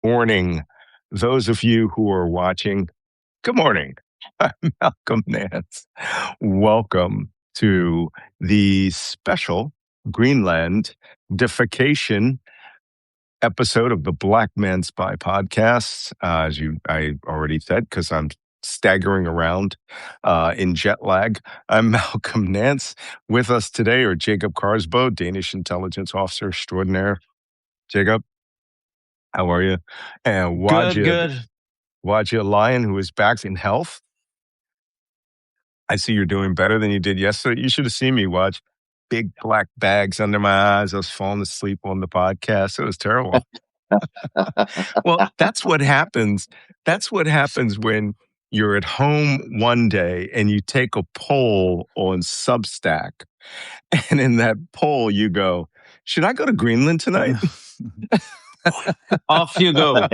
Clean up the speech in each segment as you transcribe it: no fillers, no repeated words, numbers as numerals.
morning. Those of you who are watching, good morning. I'm Malcolm Nance. Welcome to the special Greenland Deification episode of the Black Man Spy podcast. I already said, because I'm staggering around in jet lag. I'm Malcolm Nance. With us today are Jacob Kaarsbo, Danish intelligence officer extraordinaire. Jacob, how are you? And Good. Wajeeh Lion, who is back in health. I see you're doing better than you did yesterday. You should have seen me, Waj. Big black bags under my eyes. I was falling asleep on the podcast. It was terrible. Well, that's what happens. That's what happens when you're at home one day and you take a poll on Substack. And in that poll, you go, should I go to Greenland tonight? Off you go.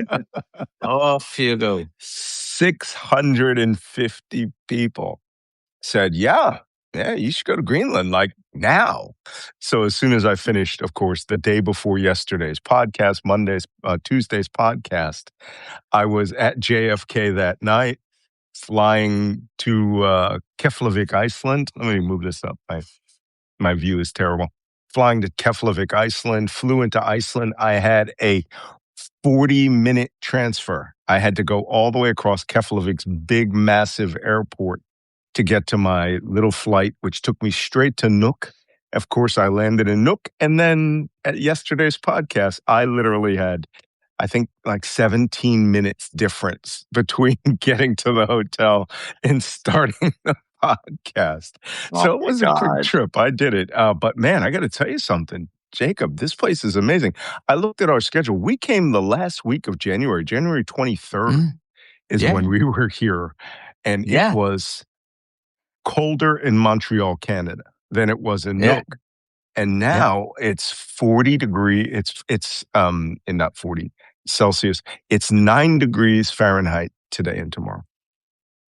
Off you go. 650 people said, yeah, you should go to Greenland, like now. So as soon as I finished, of course, the day before yesterday's podcast, Tuesday's podcast, I was at JFK that night, flying to Keflavik, Iceland. Let me move this up. My view is terrible. Flying to Keflavik, Iceland, flew into Iceland. I had a 40-minute transfer. I had to go all the way across Keflavik's big, massive airport to get to my little flight, which took me straight to Nuuk. Of course, I landed in Nuuk. And then at yesterday's podcast, I literally had, I think, like 17 minutes difference between getting to the hotel and starting the podcast. So it was a quick trip. I did it. But man, I got to tell you something. Jacob, this place is amazing. I looked at our schedule. We came the last week of January. January 23rd is when we were here. And it was colder in Montreal, Canada than it was in Nuuk. And now it's 40 degrees. It's not 40 Celsius. It's 9 degrees Fahrenheit today and tomorrow.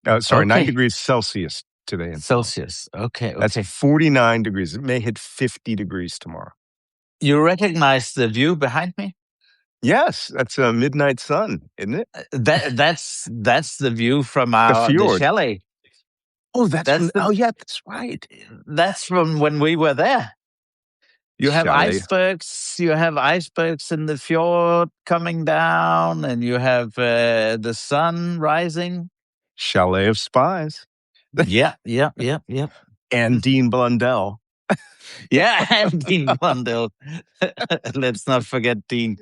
9 degrees Celsius today and Celsius. Okay. That's 49 degrees. It may hit 50 degrees tomorrow. You recognize the view behind me? Yes, that's a midnight sun, isn't it? That's the view from the chalet. Oh, that's right. That's from when we were there. You have icebergs. You have icebergs in the fjord coming down, and you have the sun rising. Chalet of spies. Yeah. And Dean Blundell. Yeah, and Dean Blundell. Let's not forget Dean.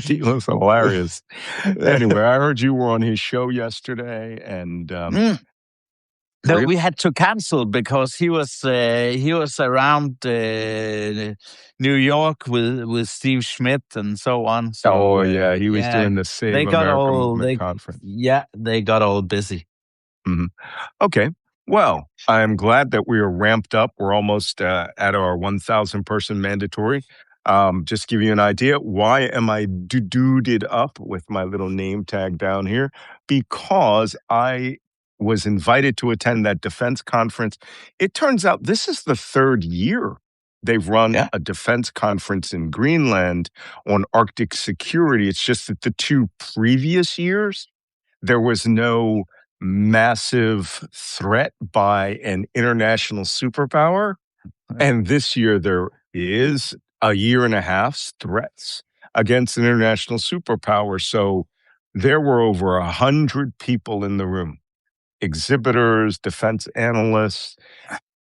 Dean was hilarious. Anyway, I heard you were on his show yesterday, and no, we had to cancel because he was around New York with Steve Schmidt and so on. So, he was doing the Save America conference. Yeah, they got all busy. Mm-hmm. Okay. Well, I'm glad that we are ramped up. We're almost at our 1,000 person mandatory. Just to give you an idea, why am I duded up with my little name tag down here? Because I was invited to attend that defense conference. It turns out this is the third year they've run a defense conference in Greenland on Arctic security. It's just that the 2 previous years, there was no massive threat by an international superpower. And this year there is a year and a half's threats against an international superpower. So there were over 100 people in the room, exhibitors, defense analysts.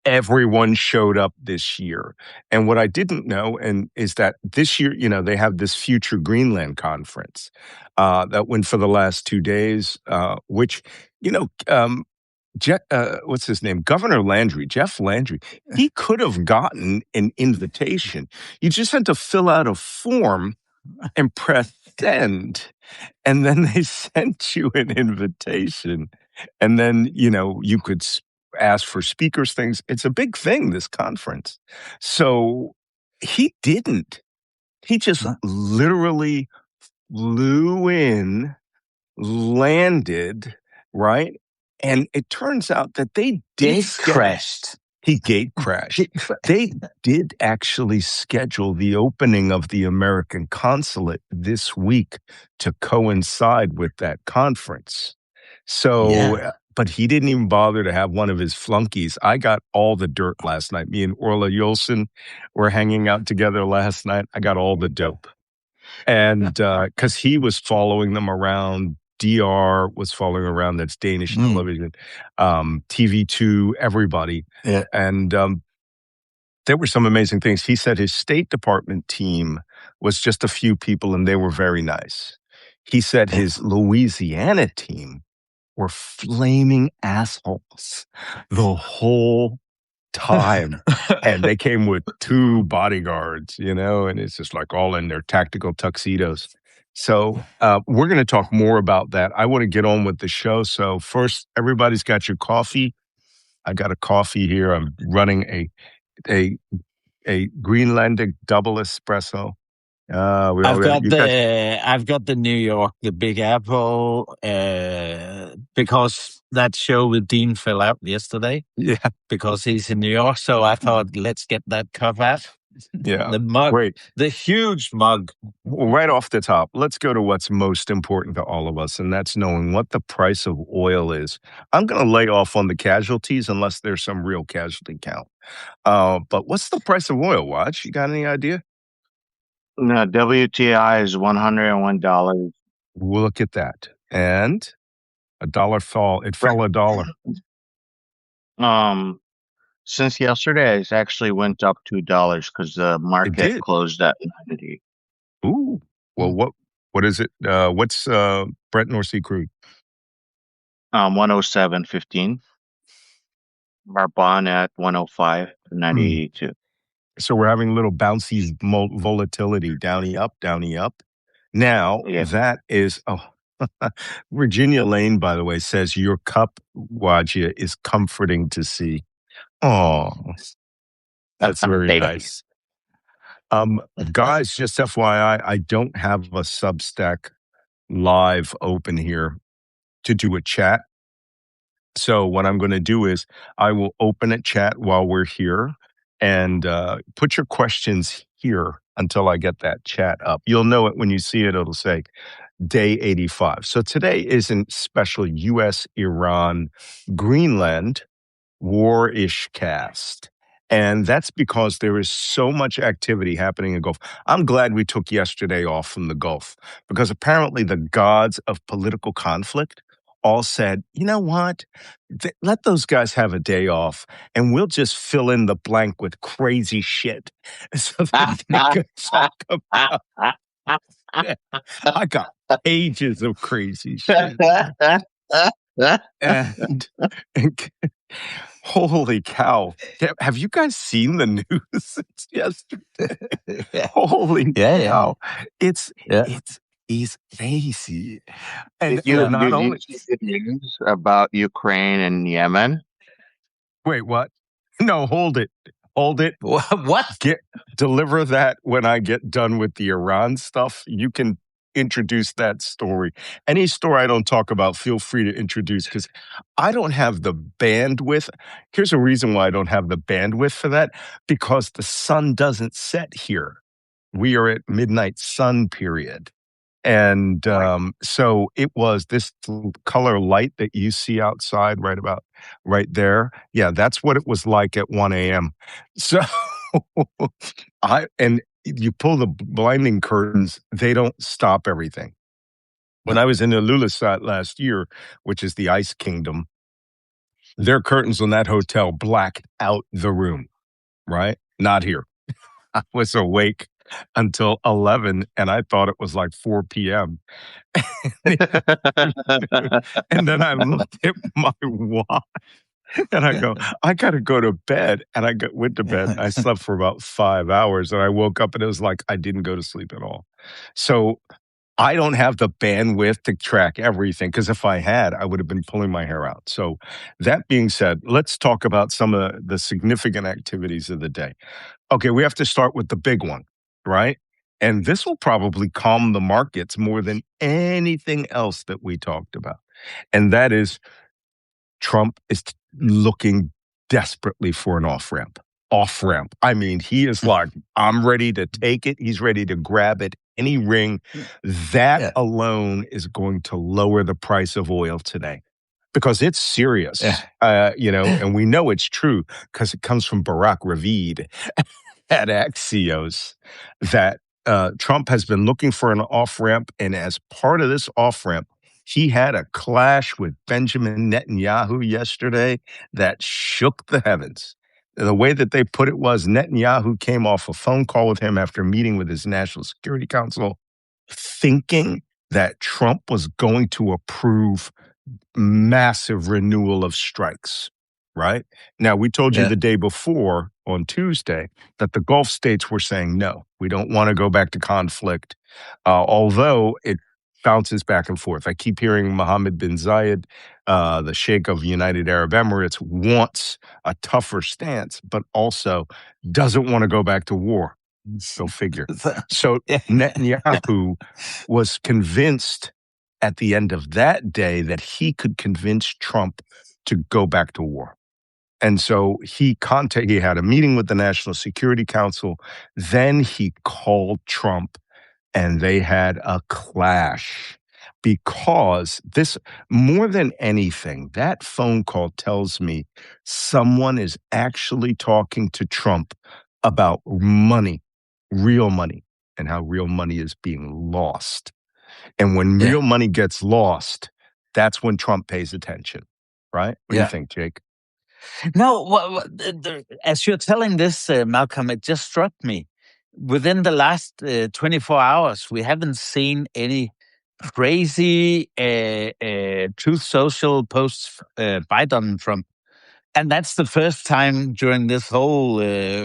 Everyone showed up this year. And what I didn't know is that this year, they have this Future Greenland conference that went for the last 2 days, which, what's his name? Governor Landry, Jeff Landry, he could have gotten an invitation. You just had to fill out a form and press send. And then they sent you an invitation. And then, you could ask for speakers, things. It's a big thing, this conference. So he didn't. He just literally flew in, landed, right? And it turns out that they did crashed. He gate crashed. They did actually schedule the opening of the American consulate this week to coincide with that conference. So, but he didn't even bother to have one of his flunkies. I got all the dirt last night. Me and Orla Yolson were hanging out together last night. I got all the dope. And because he was following them around, DR was following around, that's Danish television, TV2, everybody. Yeah. And there were some amazing things. He said his State Department team was just a few people and they were very nice. He said his Louisiana team were flaming assholes the whole time. And they came with 2 bodyguards, and it's just like all in their tactical tuxedos. So we're going to talk more about that. I want to get on with the show. So first, everybody's got your coffee. I got a coffee here. I'm running a Greenlandic double espresso. I've got the New York, the Big Apple, because that show with Dean fell out yesterday. Yeah, because he's in New York. So I thought, let's get that cup out. Yeah, the mug, great. The huge mug. Right off the top, let's go to what's most important to all of us, and that's knowing what the price of oil is. I'm going to lay off on the casualties unless there's some real casualty count. But what's the price of oil, Watch? You got any idea? No, WTI is $101. We'll look at that. And it fell $1. Since yesterday, it's actually went up $2 because the market closed at 90. Ooh. Well, what is it? What's Brent North Sea crude? 107.15. Marbon at 105.92. So we're having a little bouncy volatility, downy up. Now, that is, Virginia Lane, by the way, says your cup, Wajeeh, is comforting to see. Oh, that's very nice. Guys, just FYI, I don't have a Substack live open here to do a chat. So what I'm going to do is I will open a chat while we're here and put your questions here until I get that chat up. You'll know it when you see it. It'll say day 85. So today isn't special US-IRAN-Greenland war-ish cast. And that's because there is so much activity happening in Gulf. I'm glad we took yesterday off from the Gulf because apparently the gods of political conflict all said, you know what? Let those guys have a day off and we'll just fill in the blank with crazy shit. So that they could talk about. I got pages of crazy shit. And holy cow. Have you guys seen the news since yesterday? Holy cow. It's crazy. And did you see the news about Ukraine and Yemen? Wait, what? No, hold it. What? Deliver that when I get done with the Iran stuff. You can introduce that story. Any story I don't talk about, feel free to introduce because I don't have the bandwidth. Here's a reason why I don't have the bandwidth for that, because the sun doesn't set here. We are at midnight sun period. And so it was this color light that you see outside right there. Yeah, that's what it was like at 1 a.m. So and you pull the blinding curtains, they don't stop everything. When I was in Ilulissat last year, which is the Ice Kingdom, their curtains on that hotel blacked out the room, right? Not here. I was awake until 11 and I thought it was like 4 p.m. And then I looked at my watch and I go, I got to go to bed. And I went to bed. I slept for about 5 hours and I woke up and it was like I didn't go to sleep at all. So I don't have the bandwidth to track everything because if I had, I would have been pulling my hair out. So that being said, let's talk about some of the significant activities of the day. Okay, we have to start with the big one, right? And this will probably calm the markets more than anything else that we talked about. And that is Trump is looking desperately for an off-ramp. Off-ramp. I mean, he is like, I'm ready to take it. He's ready to grab it. Any ring. That alone is going to lower the price of oil today because it's serious, and we know it's true because it comes from Barack Ravid at Axios that Trump has been looking for an off-ramp, and as part of this off-ramp, he had a clash with Benjamin Netanyahu yesterday that shook the heavens. The way that they put it was Netanyahu came off a phone call with him after meeting with his National Security Council, thinking that Trump was going to approve massive renewal of strikes, right? Now, we told you the day before on Tuesday that the Gulf states were saying, no, we don't want to go back to conflict, although it bounces back and forth. I keep hearing Mohammed bin Zayed, the Sheikh of United Arab Emirates, wants a tougher stance, but also doesn't want to go back to war. Go figure. So Netanyahu was convinced at the end of that day that he could convince Trump to go back to war. And so he had a meeting with the National Security Council. Then he called Trump and they had a clash because this, more than anything, that phone call tells me someone is actually talking to Trump about money, real money, and how real money is being lost. And when real money gets lost, that's when Trump pays attention, right? What do you think, Jake? No, as you're telling this, Malcolm, it just struck me. Within the last 24 hours, we haven't seen any crazy Truth Social posts by Donald Trump. And that's the first time during this whole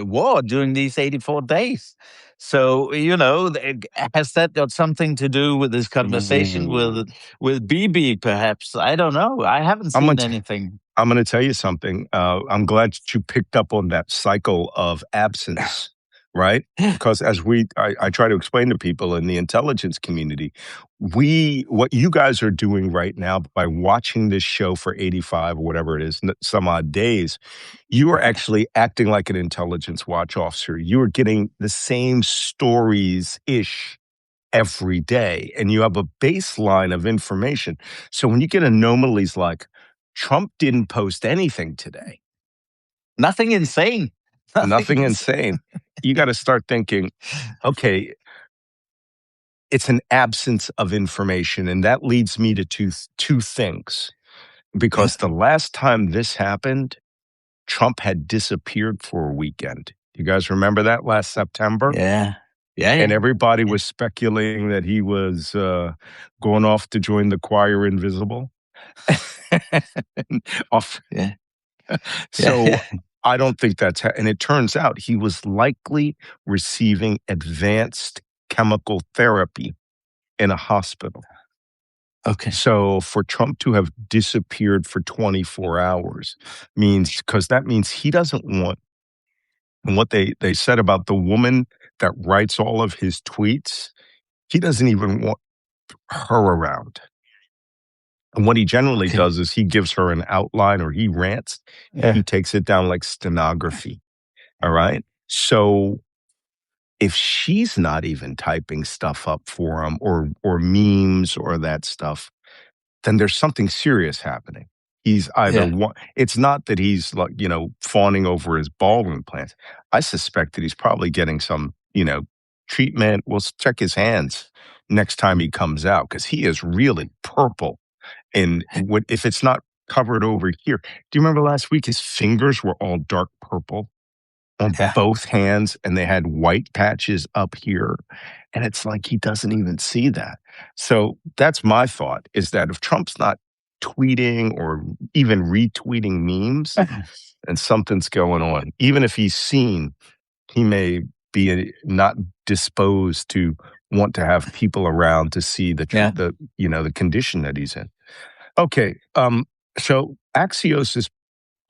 war, during these 84 days. So, has that got something to do with this conversation with Bibi, perhaps? I don't know. I haven't seen anything. I'm going to tell you something. I'm glad that you picked up on that cycle of absence, right? Because as I try to explain to people in the intelligence community, what you guys are doing right now by watching this show for 85 or whatever it is, some odd days, you are actually acting like an intelligence watch officer. You are getting the same stories-ish every day, and you have a baseline of information. So when you get anomalies like Trump didn't post anything today. Nothing insane. Nothing insane. You got to start thinking, okay, it's an absence of information. And that leads me to two things. Because the last time this happened, Trump had disappeared for a weekend. You guys remember that last September? Yeah. And everybody was speculating that he was going off to join the choir invisible. So I don't think that's and it turns out he was likely receiving advanced chemical therapy in a hospital. Okay. So for Trump to have disappeared for 24 hours because that means he doesn't want, and what they said about the woman that writes all of his tweets, he doesn't even want her around. And what he generally does is he gives her an outline or he rants. He takes it down like stenography. All right. So if she's not even typing stuff up for him or memes or that stuff, then there's something serious happening. He's either it's not that he's like, fawning over his ball implants. I suspect that he's probably getting some, treatment. We'll check his hands next time he comes out because he is really purple. And if it's not covered over here, do you remember last week his fingers were all dark purple on both hands and they had white patches up here? And it's like he doesn't even see that. So that's my thought, is that if Trump's not tweeting or even retweeting memes, then something's going on. Even if he's seen, he may be not disposed to want to have people around to see the condition that he's in. Okay, so Axios is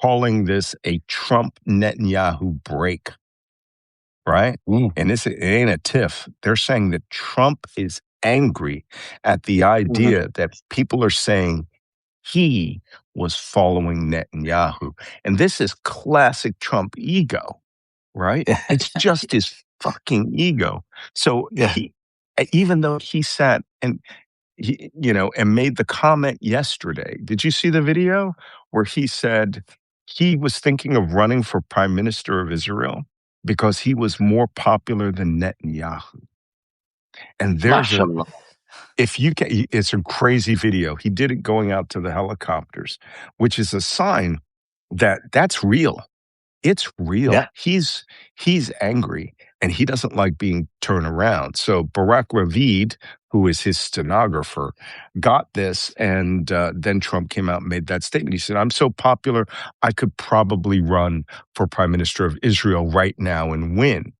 calling this a Trump-Netanyahu break, right? And it ain't a tiff. They're saying that Trump is angry at the idea that people are saying he was following Netanyahu. And this is classic Trump ego, right? It's just his fucking ego. So Yeah. even though he sat and and made the comment yesterday. Did you see the video where he said he was thinking of running for prime minister of Israel because he was more popular than Netanyahu? And Mashallah. if you can, it's a crazy video. He did it going out to the helicopters, which is a sign that that's real. It's real. Yeah. He's angry and he doesn't like being turned around. So Barack Ravid, who is his stenographer, got this, and then Trump came out and made that statement. He said, "I'm so popular, I could probably run for prime minister of Israel right now and win."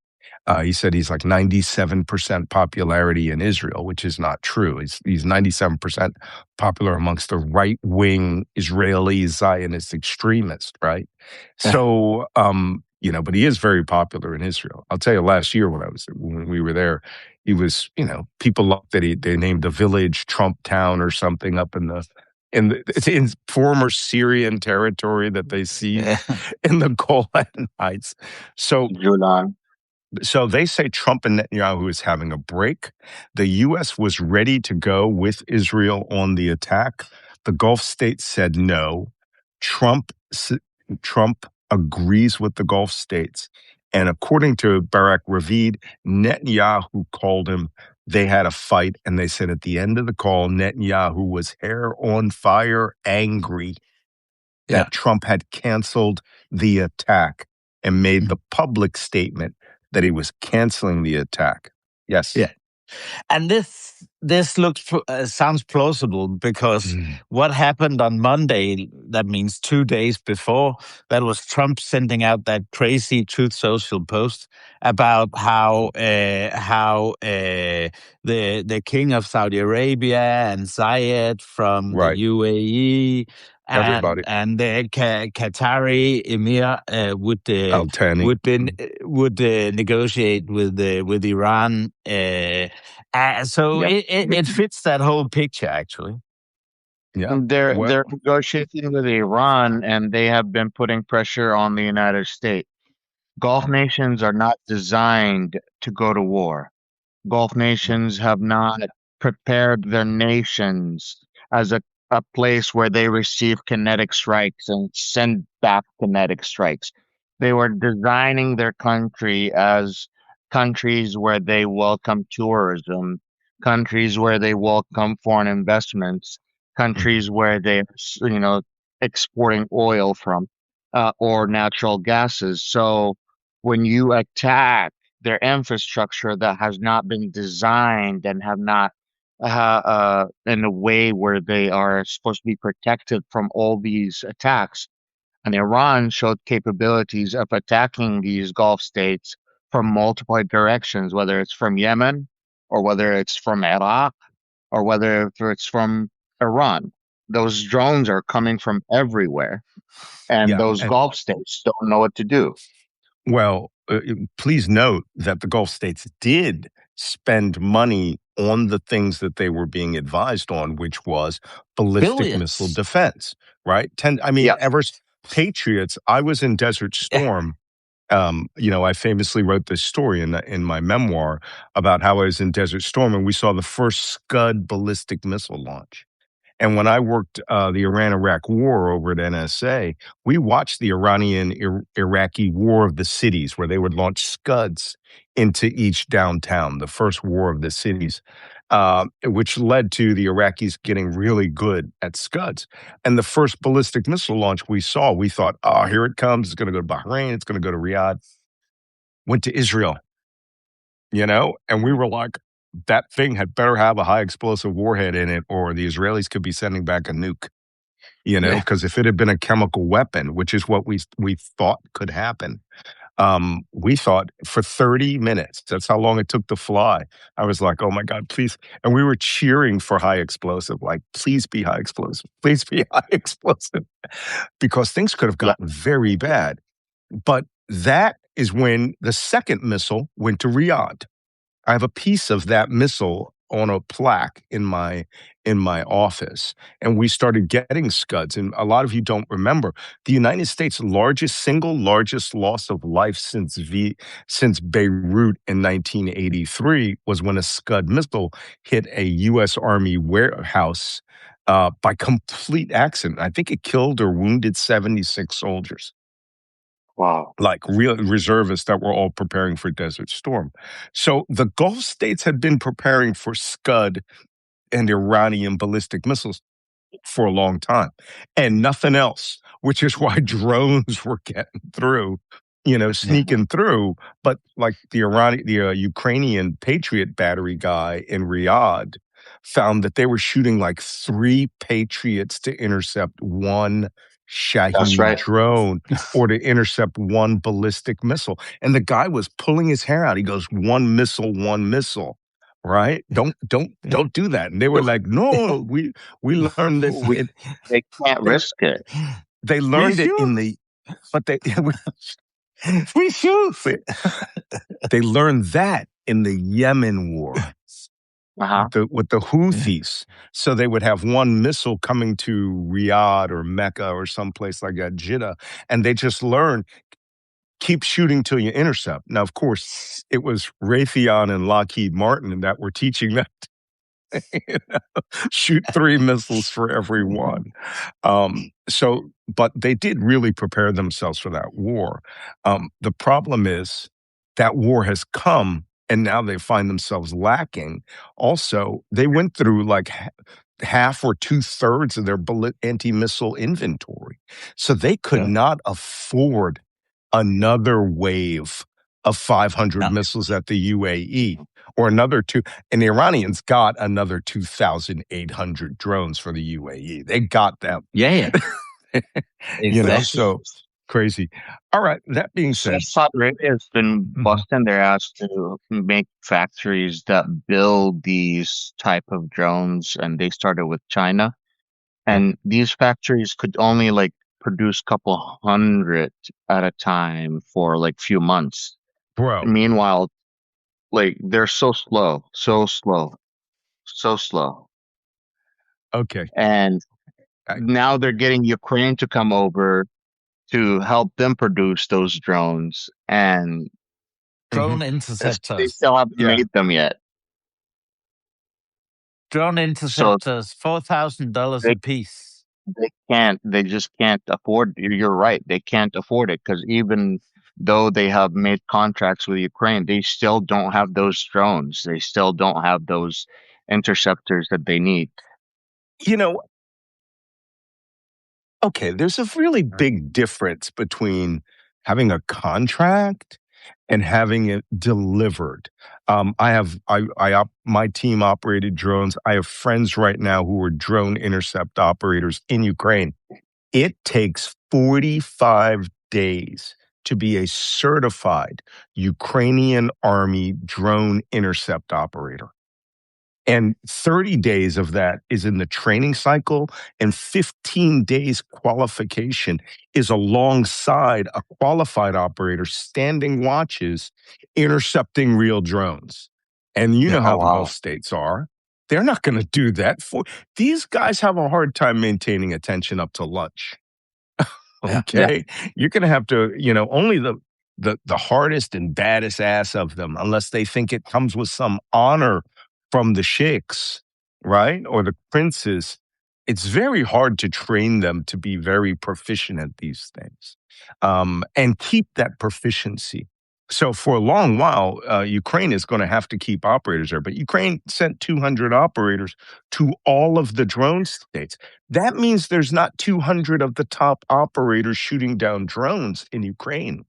He said he's like 97% popularity in Israel, which is not true. He's 97% popular amongst the right-wing Israeli Zionist extremists, right? So, but he is very popular in Israel. I'll tell you, last year when we were there, he was, people loved that they named a village Trump Town or something up it's in former Syrian territory that they seized in the Golan Heights. So Julan. So they say Trump and Netanyahu is having a break. The U.S. was ready to go with Israel on the attack. The Gulf states said no. Trump agrees with the Gulf states. And according to Barack Ravid, Netanyahu called him. They had a fight, and they said at the end of the call, Netanyahu was hair on fire, angry that Trump had canceled the attack and made the public statement that he was canceling the attack. Yes. Yeah. And this looks sounds plausible because what happened on Monday, that means 2 days before, that was Trump sending out that crazy Truth Social post about how the king of Saudi Arabia and Zayed from the UAE and the Qatari Emir would negotiate with Iran. It fits that whole picture, actually. Yeah, they're negotiating with Iran, and they have been putting pressure on the United States. Gulf nations are not designed to go to war. Gulf nations have not prepared their nations as a place where they receive kinetic strikes and send back kinetic strikes. They were designing their country as countries where they welcome tourism, countries where they welcome foreign investments, countries where they're, exporting oil from or natural gases. So when you attack their infrastructure that has not been designed and have not in a way where they are supposed to be protected from all these attacks. And Iran showed capabilities of attacking these Gulf states from multiple directions, whether it's from Yemen or whether it's from Iraq or whether it's from Iran. Those drones are coming from everywhere, and those Gulf states don't know what to do. Well, please note that the Gulf states did spend money on the things that they were being advised on, which was ballistic missile defense, right? Ever Patriots. I was in Desert Storm. I famously wrote this story in my memoir about how I was in Desert Storm, and we saw the first Scud ballistic missile launch. And when I worked the Iran-Iraq war over at NSA, we watched the Iranian-Iraqi War of the Cities, where they would launch Scuds into each downtown, the first war of the cities, which led to the Iraqis getting really good at Scuds. And the first ballistic missile launch we saw, we thought, oh, here it comes. It's going to go to Bahrain. It's going to go to Riyadh. Went to Israel, and we were like, that thing had better have a high explosive warhead in it, or the Israelis could be sending back a nuke, because if it had been a chemical weapon, which is what we thought could happen, we thought for 30 minutes, that's how long it took to fly. I was like, oh my God, please. And we were cheering for high explosive, like, please be high explosive, please be high explosive, because things could have gotten very bad. But that is when the second missile went to Riyadh. I have a piece of that missile on a plaque in my office, and we started getting scuds. And a lot of you don't remember the United States' single largest loss of life since Beirut in 1983 was when a Scud missile hit a U.S. Army warehouse by complete accident. I think it killed or wounded 76 soldiers, Wow. like real reservists that were all preparing for Desert Storm. So the Gulf states had been preparing for Scud and Iranian ballistic missiles for a long time and nothing else, which is why drones were getting through, sneaking through. But like the Ukrainian Patriot battery guy in Riyadh found that they were shooting like 3 Patriots to intercept one That's Shahid right. drone or to intercept one ballistic missile. And the guy was pulling his hair out. He goes, one missile. Right? Don't do that. And they were like, no, we learned this. They can't They risk it. they learned it in the, but they We shoot. they learned that in the Yemen war Uh-huh. with the Houthis. So they would have one missile coming to Riyadh or Mecca or someplace like that, Jeddah, and they just learned keep shooting till you intercept. Now, of course, it was Raytheon and Lockheed Martin that were teaching that. Shoot 3 missiles for every one. But they did really prepare themselves for that war. The problem is that war has come and now they find themselves lacking. Also, they went through like half or 2/3 of their anti-missile inventory. So they could not afford another wave of 500 missiles at the UAE or another two. And the Iranians got another 2,800 drones for the UAE. They got them. Yeah. Exactly. So crazy. All right. That being said, Saudi Arabia has been busting their ass to make factories that build these type of drones, and they started with China. And these factories could only like produce a couple hundred at a time for like few months. bro. Meanwhile, like they're so slow. Okay. And now they're getting Ukraine to come over to help them produce those drones, and Drone they interceptors. still haven't made them yet. Drone interceptors, $4,000 a piece. They just can't afford. You're right. They can't afford it because even though they have made contracts with Ukraine, they still don't have those drones. They still don't have those interceptors that they need. Okay, there's a really big difference between having a contract and having it delivered. My team operated drones. I have friends right now who are drone intercept operators in Ukraine. It takes 45 days to be a certified Ukrainian Army drone intercept operator. And 30 days of that is in the training cycle, and 15 days qualification is alongside a qualified operator standing watches, intercepting real drones. And you know how the Gulf states are. They're not going to do that for these guys. Have a hard time maintaining attention up to lunch. Okay, you're going to have to, only the hardest and baddest ass of them, unless they think it comes with some honor from the sheikhs, right? Or the princes. It's very hard to train them to be very proficient at these things and keep that proficiency. So for a long while, Ukraine is going to have to keep operators there. But Ukraine sent 200 operators to all of the drone states. That means there's not 200 of the top operators shooting down drones in Ukraine.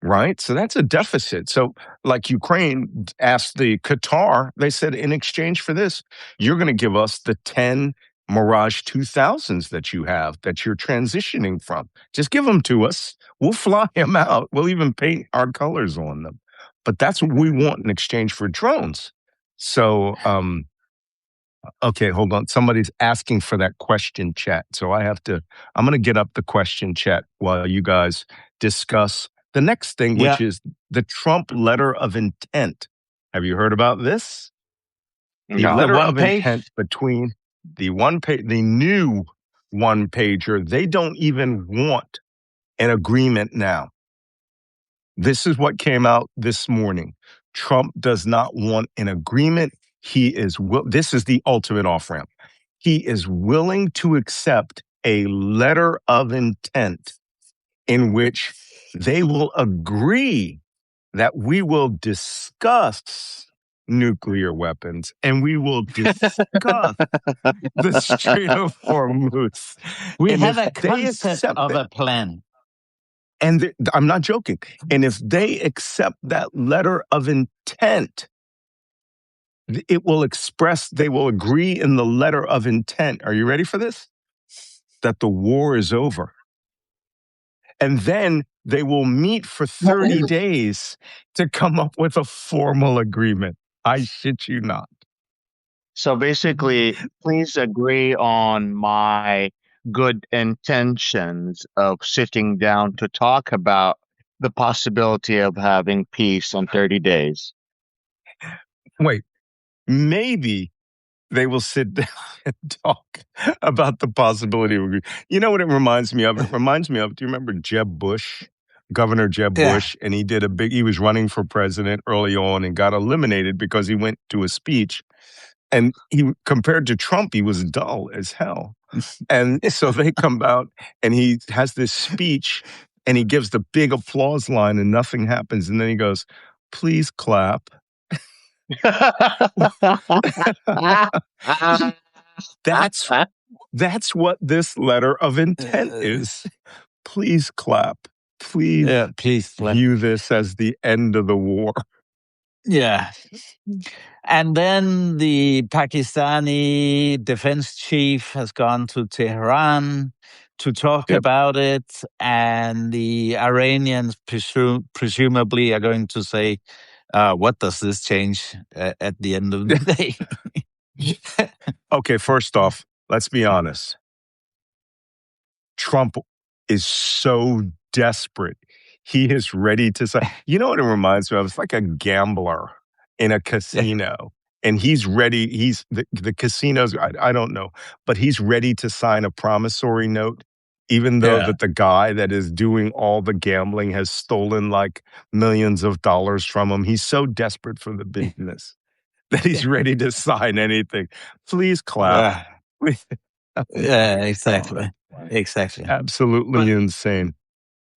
Right. So that's a deficit. So like Ukraine asked the Qatar, they said, in exchange for this, you're going to give us the 10 Mirage 2000s that you have that you're transitioning from. Just give them to us. We'll fly them out. We'll even paint our colors on them. But that's what we want in exchange for drones. So, okay, hold on. Somebody's asking for that question chat. So I'm going to get up the question chat while you guys discuss the next thing, which is the Trump letter of intent. Have you heard about this? The No. letter one of page? intent between the new one pager, they don't even want an agreement now. This is what came out this morning. Trump does not want an agreement. This is the ultimate off ramp. He is willing to accept a letter of intent in which they will agree that we will discuss nuclear weapons and we will discuss the Strait of Hormuz. We And have if a they concept accept of it, a plan. and I'm not joking, and if they accept that letter of intent, they will agree in the letter of intent. Are you ready for this? That the war is over. And then they will meet for 30 days to come up with a formal agreement. I shit you not. So basically, please agree on my good intentions of sitting down to talk about the possibility of having peace in 30 days. Wait, maybe they will sit down and talk about the possibility of agreement. You know what it reminds me of? It reminds me of, do you remember Jeb Bush? Governor Jeb Yeah. Bush, and he was running for president early on and got eliminated because he went to a speech. And compared to Trump, he was dull as hell. And so they come out and he has this speech and he gives the big applause line and nothing happens. And then he goes, please clap. That's what this letter of intent is. Please clap. Please please. view this as the end of the war. Yeah. And then the Pakistani defense chief has gone to Tehran to talk about it. And the Iranians presumably are going to say, what does this change at the end of the day? Okay, first off, let's be honest. Trump is so desperate. He is ready to say, you know what it reminds me of? It's like a gambler in a casino. And he's ready. The casinos, I don't know, but he's ready to sign a promissory note, even though that the guy that is doing all the gambling has stolen like millions of dollars from him. He's so desperate for the business that he's ready to sign anything. Please clap. Yeah, exactly. Exactly. Absolutely insane.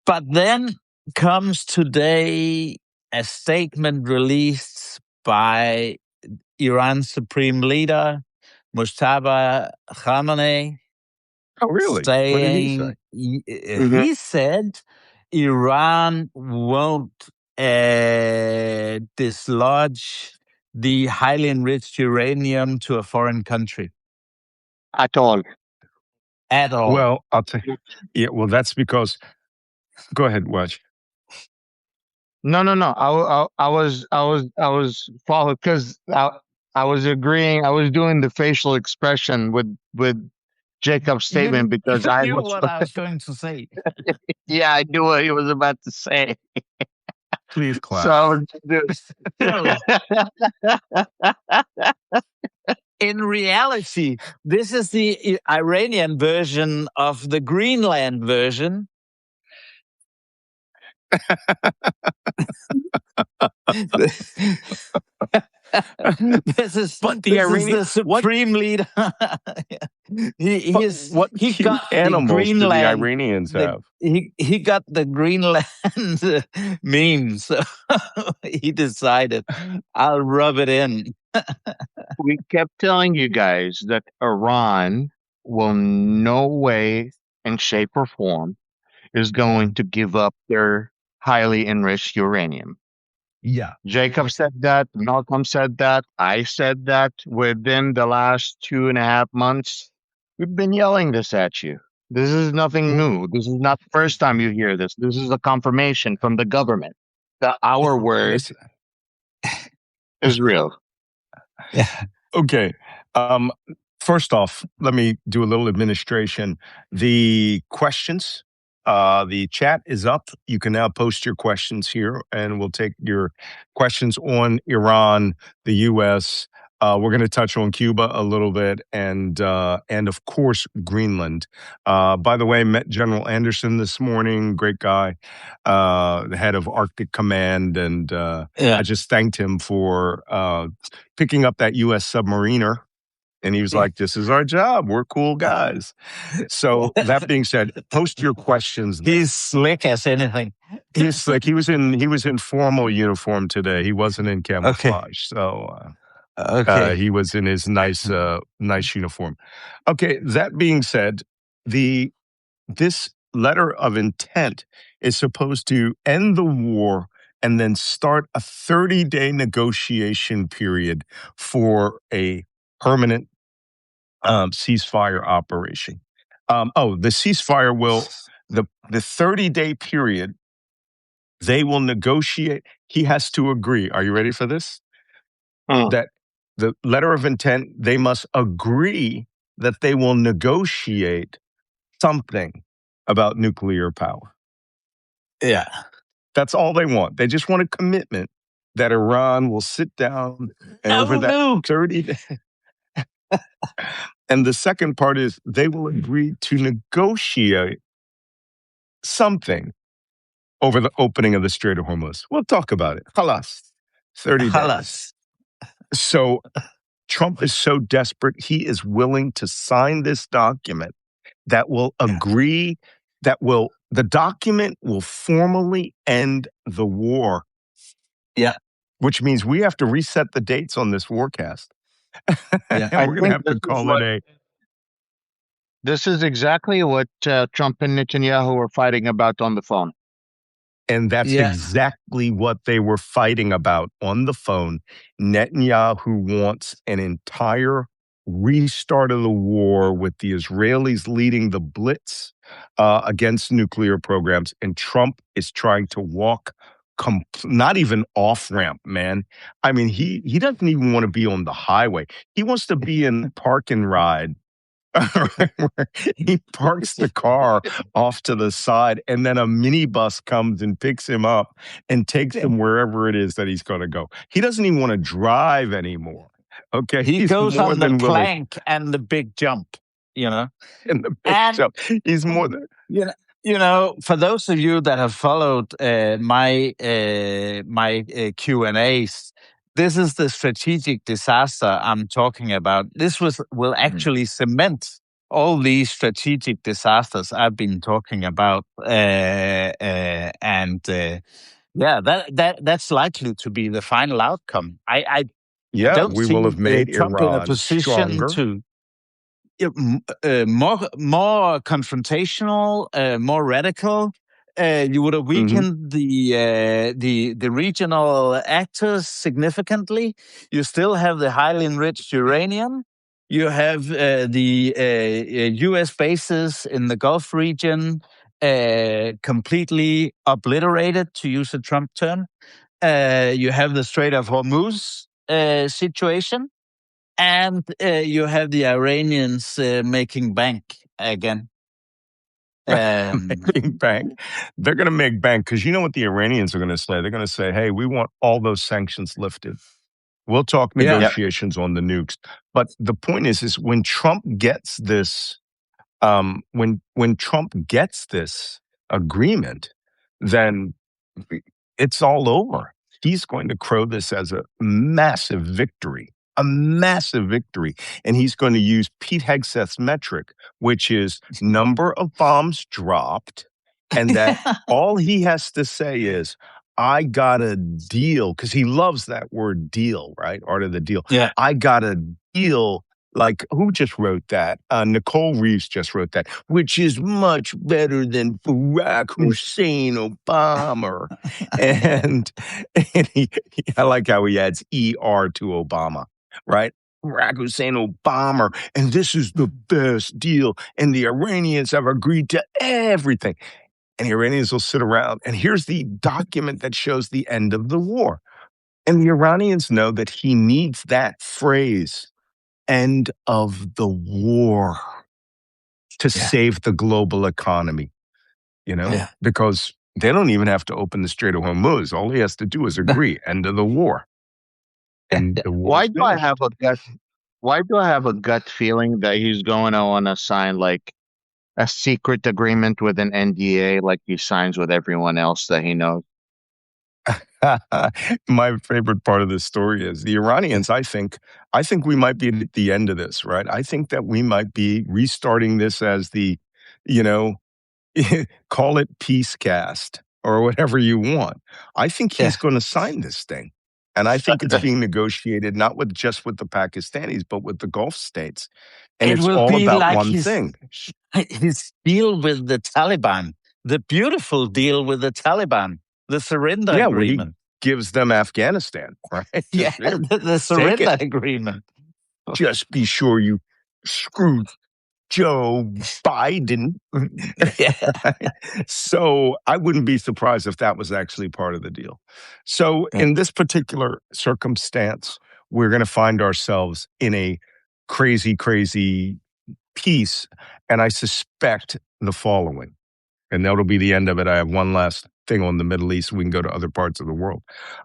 But then comes today a statement released by Iran's supreme leader, Mustafa Khamenei. Oh, really? Saying, What did he say? He said Iran won't dislodge the highly enriched uranium to a foreign country. At all. At all. Well, I'll tell you. Yeah, well, that's because. Go ahead, Wajeeh. No. I was following because I was agreeing. I was doing the facial expression with Jacob's statement because I knew was what I was going to say. Yeah, I knew what he was about to say. Please clap. So in reality, this is the Iranian version of the Greenland version. This is the supreme leader. he got animals the Greenland. do the Iranians have? He got the Greenland meme, so he decided I'll rub it in. We kept telling you guys that Iran will no way in shape or form is going to give up their highly enriched uranium. Yeah. Jacob said that. Malcolm said that. I said that. Within the last 2.5 months, we've been yelling this at you. This is nothing new. This is not the first time you hear this. This is a confirmation from the government that our word is real. Yeah. Okay. First off, let me do a little administration. The questions, the chat is up. You can now post your questions here, and we'll take your questions on Iran, the U.S., We're going to touch on Cuba a little bit, and of course Greenland. By the way, met General Anderson this morning. Great guy, the head of Arctic Command, and I just thanked him for picking up that U.S. submariner. And he was like, "This is our job. We're cool guys." So that being said, post your questions. He's slick as anything. He's slick. He was in formal uniform today. He wasn't in camouflage. So he was in his nice uniform. Okay. That being said, this letter of intent is supposed to end the war and then start a 30-day negotiation period for a permanent ceasefire operation. The ceasefire will, the 30-day period, they will negotiate. He has to agree. Are you ready for this? That the letter of intent, they must agree that they will negotiate something about nuclear power. Yeah. That's all they want. They just want a commitment that Iran will sit down and over that 30 days. And the second part is they will agree to negotiate something over the opening of the Strait of Hormuz. We'll talk about it. Khalas. 30 days. So Trump is so desperate, he is willing to sign this document that will agree, the document will formally end the war. Yeah. Which means we have to reset the dates on this warcast. Yeah. And we're going to have to call it a... This is exactly what Trump and Netanyahu were fighting about on the phone. And that's exactly what they were fighting about on the phone. Netanyahu wants an entire restart of the war with the Israelis leading the blitz against nuclear programs. And Trump is trying to walk not even off-ramp, man. I mean, he doesn't even want to be on the highway. He wants to be in park and ride. Where he parks the car off to the side, and then a minibus comes and picks him up and takes him wherever it is that he's going to go. He doesn't even want to drive anymore. Okay, he goes on the plank and the big jump. And the big jump. He's more than for those of you that have followed my Q&As. This is the strategic disaster I'm talking about. This will actually cement all these strategic disasters I've been talking about, that's likely to be the final outcome. I don't we see will have made Trump Iran in a position stronger. to more confrontational, more radical. You would have weakened the regional actors significantly. You still have the highly enriched uranium. You have the U.S. bases in the Gulf region completely obliterated, to use a Trump term. You have the Strait of Hormuz situation. And you have the Iranians making bank again. Making bank. They're going to make bank because you know what the Iranians are going to say? They're going to say, hey, we want all those sanctions lifted. We'll talk negotiations on the nukes. But the point is when Trump gets this, when Trump gets this agreement, then it's all over. He's going to crow this as a massive victory. And he's going to use Pete Hegseth's metric, which is number of bombs dropped, and that all he has to say is, I got a deal, because he loves that word deal, right? Art of the deal. Yeah. I got a deal. Like, who just wrote that? Nicole Reeves just wrote that, which is much better than Barack Hussein Obama. and I like how he adds ER to Obama, right? Barack Hussein Obama. And this is the best deal. And the Iranians have agreed to everything. And the Iranians will sit around. And here's the document that shows the end of the war. And the Iranians know that he needs that phrase, end of the war, to save the global economy, because they don't even have to open the Strait of Hormuz. All he has to do is agree, end of the war. and the Why war's do I have finished. a gut? Why do I have a gut feeling that he's going to want to sign like a secret agreement with an NDA, like he signs with everyone else that he knows? My favorite part of this story is the Iranians. I think we might be at the end of this, right? I think that we might be restarting this as the, you know, call it peace cast or whatever you want. I think Yeah. he's going to sign this thing. And I think it's being negotiated not with just with the Pakistanis, but with the Gulf states. And It it's will all be about like one thing. his deal with the Taliban, the beautiful deal with the Taliban, the surrender Yeah, where he agreement. gives them Afghanistan, right? Yeah, Just here, the take surrender it. agreement. Just be sure you screw Joe Biden. Yeah, So I wouldn't be surprised if that was actually part of the deal. So yeah, in this particular circumstance, we're going to find ourselves in a crazy, crazy piece. And I suspect the following, and that'll be the end of it. I have one last thing on the Middle East. We can go to other parts of the world.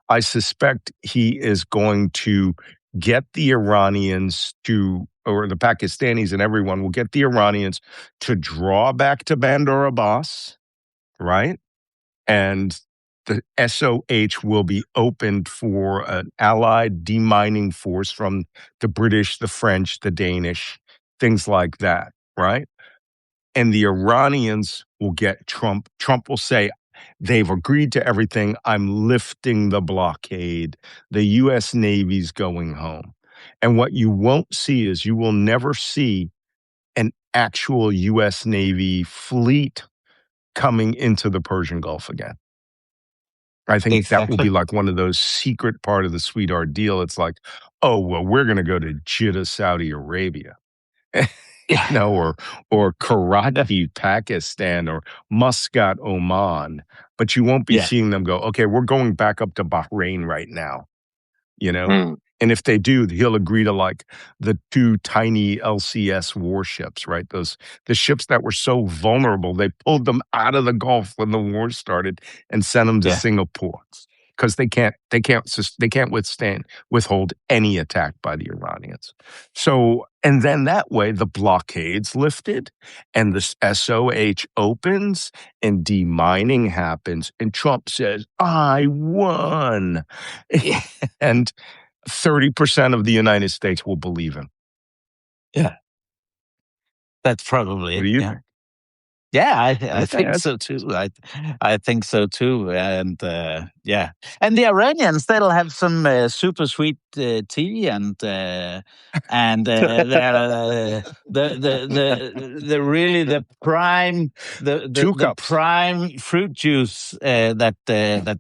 I suspect he is going to get the Iranians to, or the Pakistanis and everyone will get the Iranians to draw back to Bandar Abbas, right? And the SOH will be opened for an allied demining force from the British, the French, the Danish, things like that, right? And the Iranians will get Trump. Trump will say, they've agreed to everything. I'm lifting the blockade. The U.S. Navy's going home. And what you won't see is you will never see an actual U.S. Navy fleet coming into the Persian Gulf again. I think that will be exactly. like one of those secret part of the sweetheart deal. It's like, oh, well, we're going to go to Jeddah, Saudi Arabia. Yeah, Or Karachi, Pakistan, or Muscat, Oman. But you won't be yeah, seeing them go, okay, we're going back up to Bahrain right now, you know? Hmm. And if they do, he'll agree to like the two tiny LCS warships, right? The ships that were so vulnerable, they pulled them out of the Gulf when the war started and sent them to yeah, Singapore because they can't withhold any attack by the Iranians. So, and then that way the blockades lifted and the SOH opens and demining happens and Trump says, I won. yeah, And 30% of the United States will believe him. yeah. That's probably What it. do you Yeah. think? Yeah, I I think think so too. I think so too. And yeah, and the Iranians they'll have some super sweet tea the really the prime two the cups. prime fruit juice that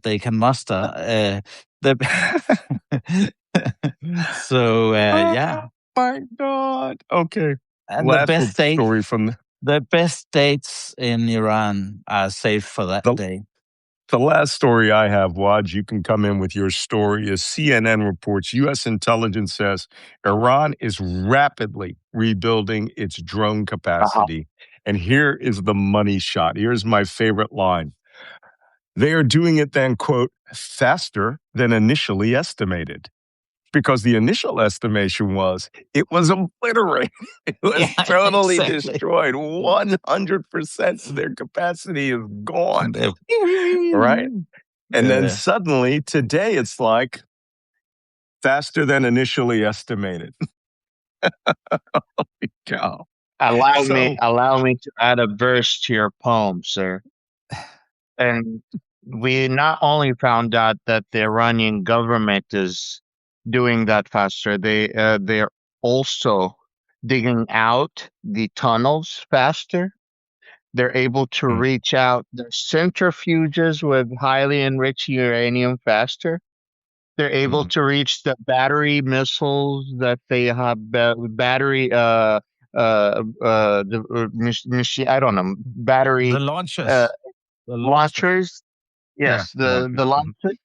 they can muster. The so yeah, Oh my God. Okay. and Last story from the best dates in Iran are saved for that the day. the last story I have, Waj, you can come in with your story, is CNN reports U.S. intelligence says Iran is rapidly rebuilding its drone Uh-huh. capacity. And here is the money shot. Here's my favorite line. They are doing it then, quote, faster than initially estimated. Because the initial estimation was it was obliterated. It was Yeah, totally exactly. destroyed. 100% of their capacity is gone. And they- Right? And then yeah. suddenly today it's like faster than initially estimated. Go. So, Allow me to add a verse to your poem, sir. And we not only found out that the Iranian government is doing that faster, they're also digging out the tunnels faster. They're able to mm, reach out their centrifuges with highly enriched uranium faster. They're able mm. to reach the battery missiles that they have battery machine, I don't know, The battery uh launches. The launches. launchers. Yeah, Yes, the launches. Mhm. launchers.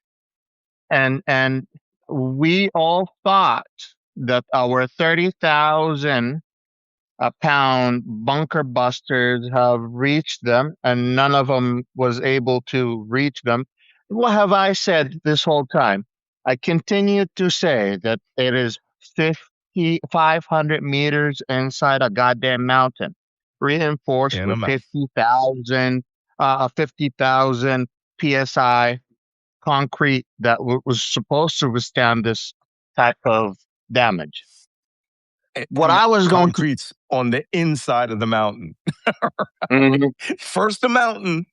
And we all thought that our 30,000 pound bunker busters have reached them, and none of them was able to reach them. What have I said this whole time? I continue to say that it is 500 meters inside a goddamn mountain, reinforced In a with mount. 50,000 psi concrete that was supposed to withstand this type of damage. What And I was going to concrete's on the inside of the mountain. Mhm. First the mountain,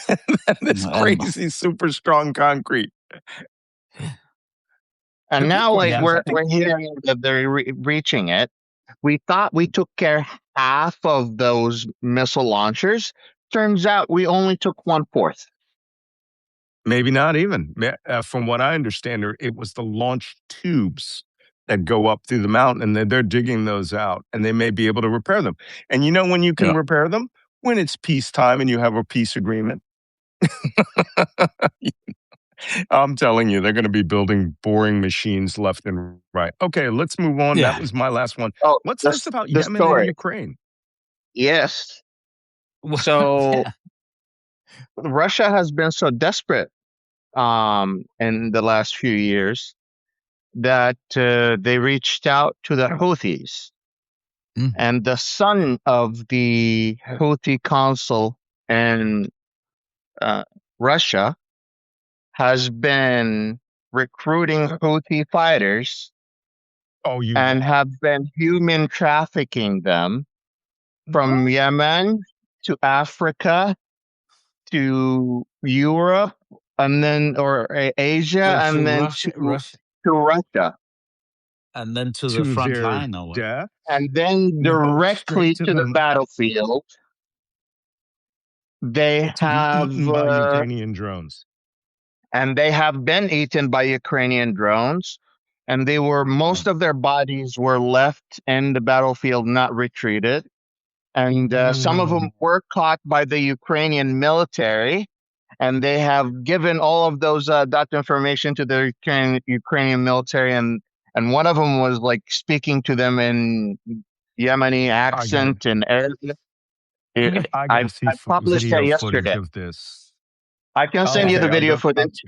and then this crazy, super strong concrete. And now, like, Because I think we're hearing that they're reaching it. We thought we took care half of those missile launchers. Turns out we only took 1/4. maybe not even. From what I understand, it was the launch tubes that go up through the mountain, and they're digging those out, and they may be able to repair them. And you know when you can Yeah. repair them? When it's peacetime and you have a peace agreement. I'm telling you, they're going to be building boring machines left and right. Okay, let's move on. That was my last one. Oh, What's this about the Yemen and story. Ukraine? Yes. So Russia has been so desperate in the last few years that they reached out to the Houthis. And the son of the Houthi consul in Russia has been recruiting Houthi fighters and have been human trafficking them from Yemen to Africa to Europe and then Asia and then to Russia and then to the to front their line, or what? death? and then No, directly straight to to the them battlefield. They to be have eaten by Ukrainian drones. and they have been eaten by Ukrainian drones, and most of their bodies were left in the battlefield, not retreated. And some of them were caught by the Ukrainian military, and they have given all of those that information to the Ukrainian military, and one of them was like speaking to them in Yemeni accent and Arabic. I got to see I published that video footage yesterday. of this. I can send you the video footage.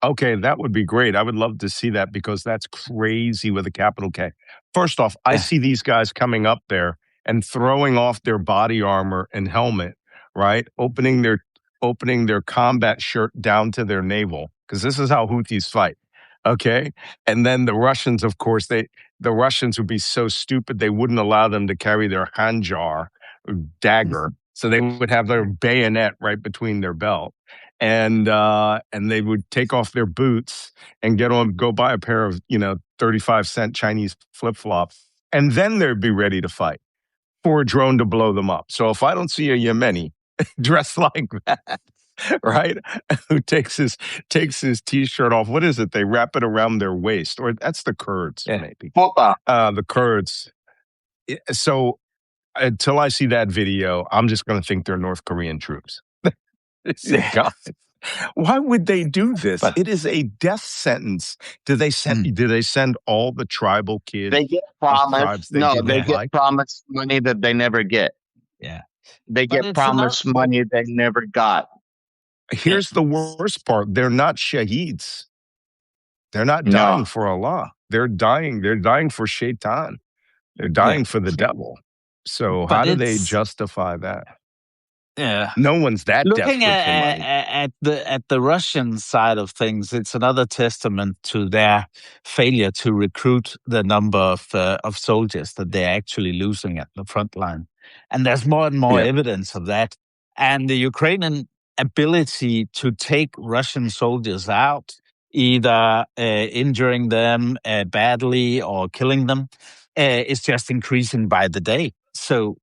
Okay, that would be great. I would love to see that because that's crazy with a capital K. First off, I see these guys coming up there and throwing off their body armor and helmet, right? Opening their combat shirt down to their navel, because this is how Houthis fight. Okay. And then the Russians, of course, the Russians would be so stupid they wouldn't allow them to carry their hanjar or dagger. So they would have their bayonet right between their belt. And they would take off their boots and go buy a pair of 35-cent Chinese flip flops, and then they'd be ready to fight for a drone to blow them up. So if I don't see a Yemeni dressed like that, right, who takes his t-shirt off, what is it? They wrap it around their waist, or that's the Kurds, maybe. The Kurds. So until I see that video, I'm just going to think they're North Korean troops. God, why would they do this? It is a death sentence. Do they send all the tribal kids? They get promised. No, they get promised money that they never get. Yeah, they get promised money they never got. Here's the worst part: they're not shaheeds. They're not dying for Allah. They're dying. They're dying for Shaitan. They're dying for the devil. So how do they justify that? Yeah, no one's that looking desperate for money. at the Russian side of things, it's another testament to their failure to recruit the number of soldiers that they're actually losing at the front line, and there's more and more evidence of that. And the Ukrainian ability to take Russian soldiers out, either injuring them badly or killing them, is just increasing by the day. So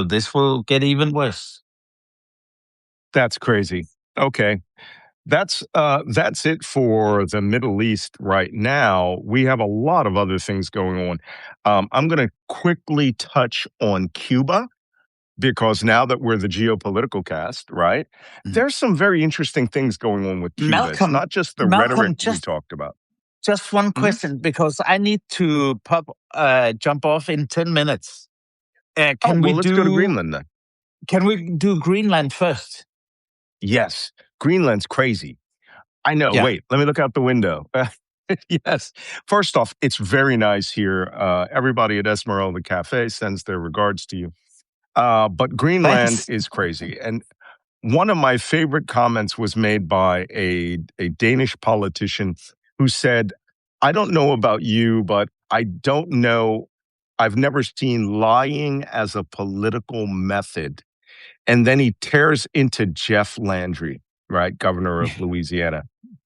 this will get even worse. That's crazy. Okay. That's it for the Middle East right now. We have a lot of other things going on. I'm going to quickly touch on Cuba because now that we're the geopolitical cast, right? There's some very interesting things going on with Cuba. It's not just the rhetoric we talked about. Just one question, because I need to jump off in 10 minutes. Let's go to Greenland then. Can we do Greenland first? Yes. Greenland's crazy. I know. Yeah. Wait, let me look out the window. Yes. First off, it's very nice here. Everybody at Esmeralda Cafe sends their regards to you. But Greenland Thanks. is crazy. And one of my favorite comments was made by a Danish politician who said, I don't know about you, but I don't know. I've never seen lying as a political method. And then he tears into Jeff Landry, right, governor of Louisiana.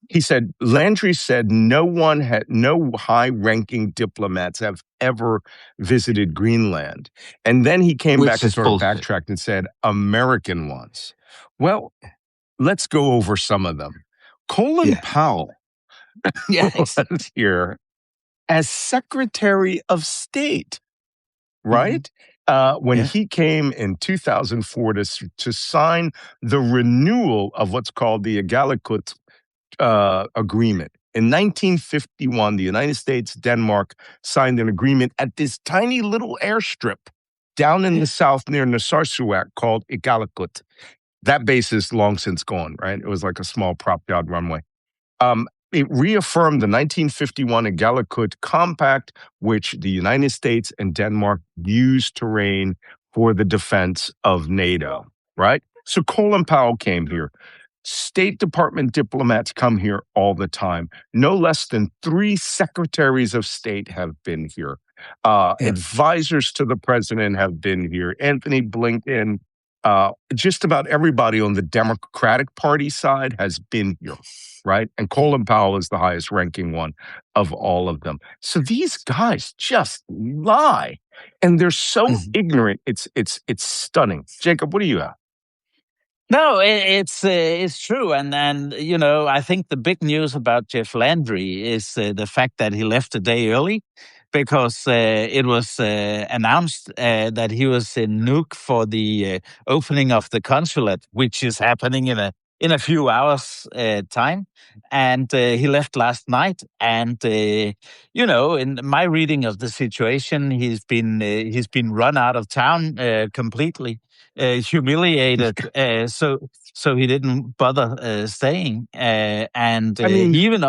He said, Landry said no high ranking diplomats have ever visited Greenland. And then he came back Which and is sort of bullshit. backtracked and said, American ones. Well, let's go over some of them. Colin Yeah. Powell Yeah. was here as Secretary of State, right? When Yeah. he came in 2004 to sign the renewal of what's called the Igalikuit agreement. In 1951, the United States, Denmark signed an agreement at this tiny little airstrip down in the south near Narsarsuaq called Igalikuit. That base is long since gone, right? It was like a small prop yard runway. It reaffirmed the 1951 Igalikuit Compact, which the United States and Denmark used terrain for the defense of NATO, right? So Colin Powell came here. State Department diplomats come here all the time. No less than 3 secretaries of state have been here. Yeah. Advisors to the president have been here. Anthony Blinken, just about everybody on the Democratic Party side has been here, right? And Colin Powell is the highest ranking one of all of them. So these guys just lie, and they're so Mhm. ignorant. It's stunning. Jacob, what do you have? No, it's true, and I think the big news about Jeff Landry is the fact that he left a day early, because it was announced that he was in Nuuk for the opening of the consulate, which is happening in a few hours time, and he left last night. And in my reading of the situation, he's been run out of town completely. Humiliated, so he didn't bother staying, and I mean, he even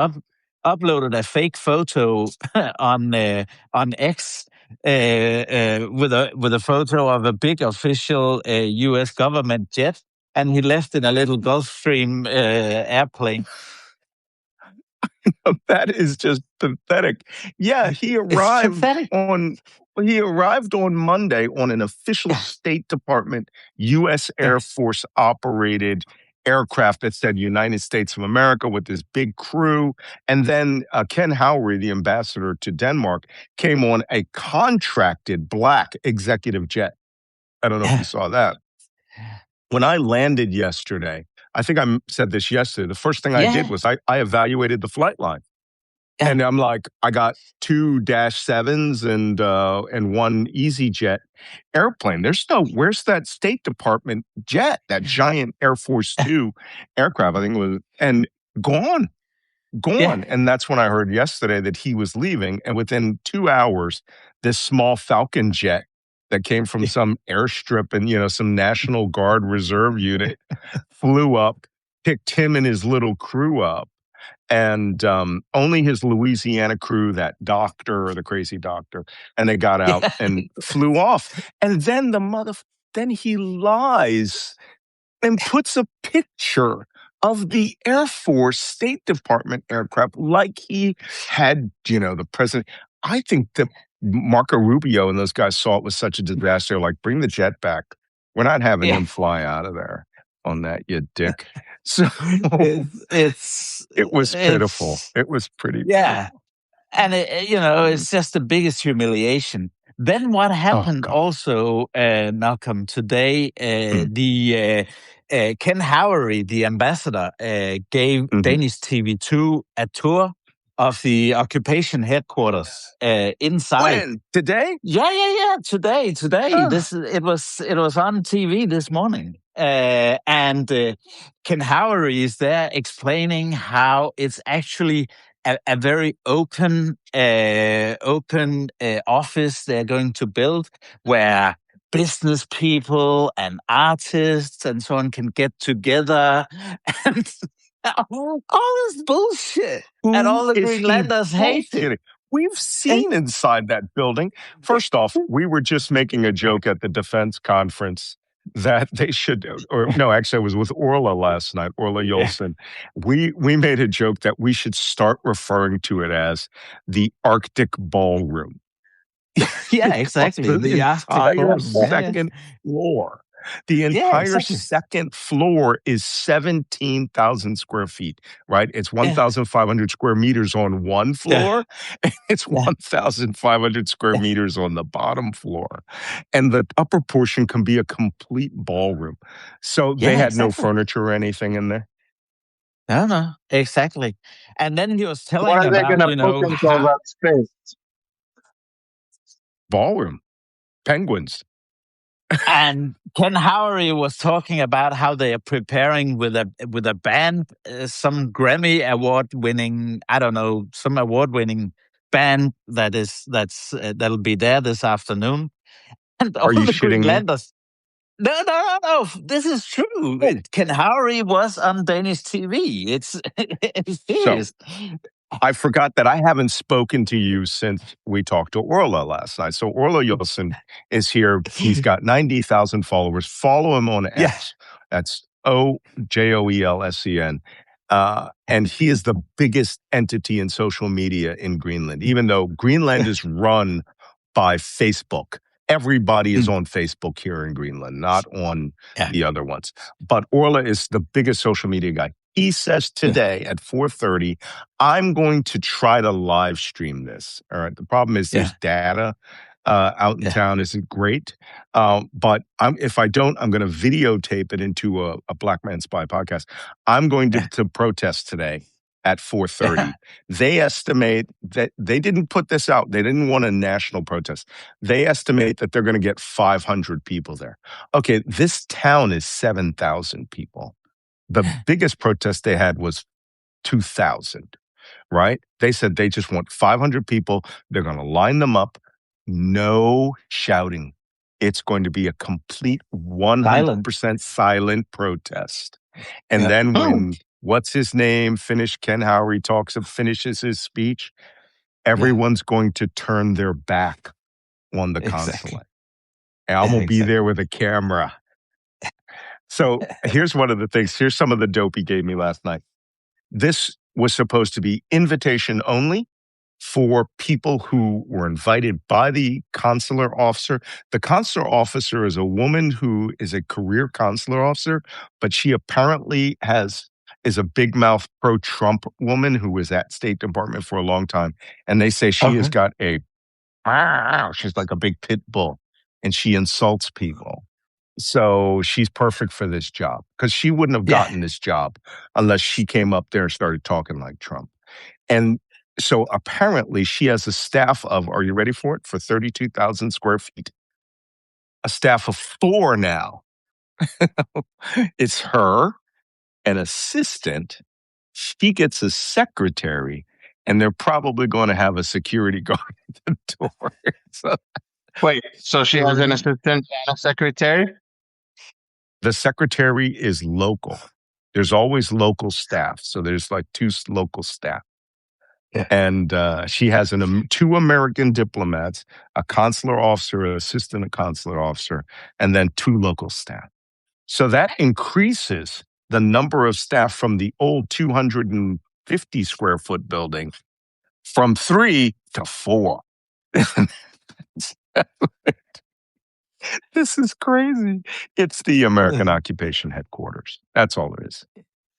uploaded a fake photo on X with a photo of a big official U.S. government jet, and he left in a little Gulfstream airplane. that is just pathetic. Yeah, It's pathetic. he arrived on Monday on an official Yeah, State Department US yeah, Air Force operated aircraft that said United States of America with this big crew. And then Ken Howery, the ambassador to Denmark, came on a contracted black executive jet. I don't know if you yeah, saw that. When I landed yesterday, I think I said this yesterday, the first thing I did yeah, was I evaluated the flight line. yeah, And I'm like, I got 2 Dash 7s and 1 EasyJet airplane. Where's that State Department jet, that giant Air Force Two aircraft, I think it was, and gone, yeah, gone. And that's when I heard yesterday that he was leaving. And within 2 hours, this small Falcon jet that came from some airstrip and, some National Guard reserve unit flew up, picked him and his little crew up, and only his Louisiana crew, that doctor or the crazy doctor, and they got out yeah, and flew off. And then then he lies and puts a picture of the Air Force State Department aircraft like he had, the president. I think that Marco Rubio and those guys saw it was such a disaster. Like, bring the jet back. We're not having yeah. him fly out of there on that, you dick. So It's it was pitiful. it's It was pretty yeah. pitiful. And it's just the biggest humiliation. Then what Oh, happened God. also, Malcolm, today? Mm. The Ken Howery, the ambassador, gave Mhm. Danish TV2 a tour of the occupation headquarters inside. When? Today? Yeah, yeah, yeah. Today. Ah. It was on TV this morning, and Ken Howery is there explaining how it's actually a very open office they're going to build, where business people and artists and so on can get together, and All this bullshit. And Who all the is he Greenlanders hate it. bullshitting? We've seen inside that building. First off, we were just making a joke at the defense conference that they should, or no, actually, I was with Orla last night, Orla Yolson. We made a joke that we should start referring to it as the Arctic Ballroom. Yeah, exactly. The The Arctic entire Ballroom. Yeah, second floor. The yeah, entire exactly. second floor is 17,000 square feet, right? It's Yeah. 1,500 square meters on one floor, and it's Yeah. 1,500 square meters on the bottom floor. And the upper portion can be a complete ballroom. So they Yeah, had no exactly. furniture or anything in there. No, exactly. And then he was What telling are they about, going to put into all how, that space? Ballroom. Penguins. and Ken Howery was talking about how they are preparing with a band, some Grammy award winning, I don't know, some award winning band that'll be there this afternoon. And all Are you the shitting me? Greenlanders. No. This is true. Oh. Ken Howery was on Danish TV. It's serious. I forgot that I haven't spoken to you since we talked to Orla last night. So Orla Yolson is here. He's got 90,000 followers. Follow him on Yeah. X. That's OJOELSEN. And he is the biggest entity in social media in Greenland, even though Greenland is run by Facebook. Everybody is on Facebook here in Greenland, not on the other ones. But Orla is the biggest social media guy. He says today at 4:30, I'm going to try to live stream this. All right. The problem is there's data out in town isn't great. But if I don't, I'm going to videotape it into a Black Man Spy podcast. I'm going to protest today at 4:30. They estimate that they didn't put this out. They didn't want a national protest. They estimate that they're going to get 500 people there. Okay, this town is 7,000 people. The biggest protest they had was 2,000, right? They said they just want 500 people. They're going to line them up. No shouting. It's going to be a complete 100% silent protest. And then when what's his name? Ken Howery finishes his speech. Everyone's going to turn their back on the consulate. And I'm going to be there with a camera. So here's one of the things. Here's some of the dope he gave me last night. This was supposed to be invitation only for people who were invited by the consular officer. The consular officer is a woman who is a career consular officer, but she apparently is a big mouth pro-Trump woman who was at State Department for a long time. And they say she has got she's like a big pit bull and she insults people. So she's perfect for this job because she wouldn't have gotten this job unless she came up there and started talking like Trump. And so apparently she has a staff of, are you ready for it? For 32,000 square feet. A staff of 4 now. It's her, an assistant. She gets a secretary, and they're probably going to have a security guard at the door. Wait, so she has an assistant and a secretary? The secretary is local. There's always local staff. So there's like 2 local staff. And she has 2 American diplomats, a consular officer, an assistant consular officer, and then 2 local staff. So that increases the number of staff from the old 250 square foot building from 3 to 4. This is crazy. It's the American occupation headquarters. That's all it is.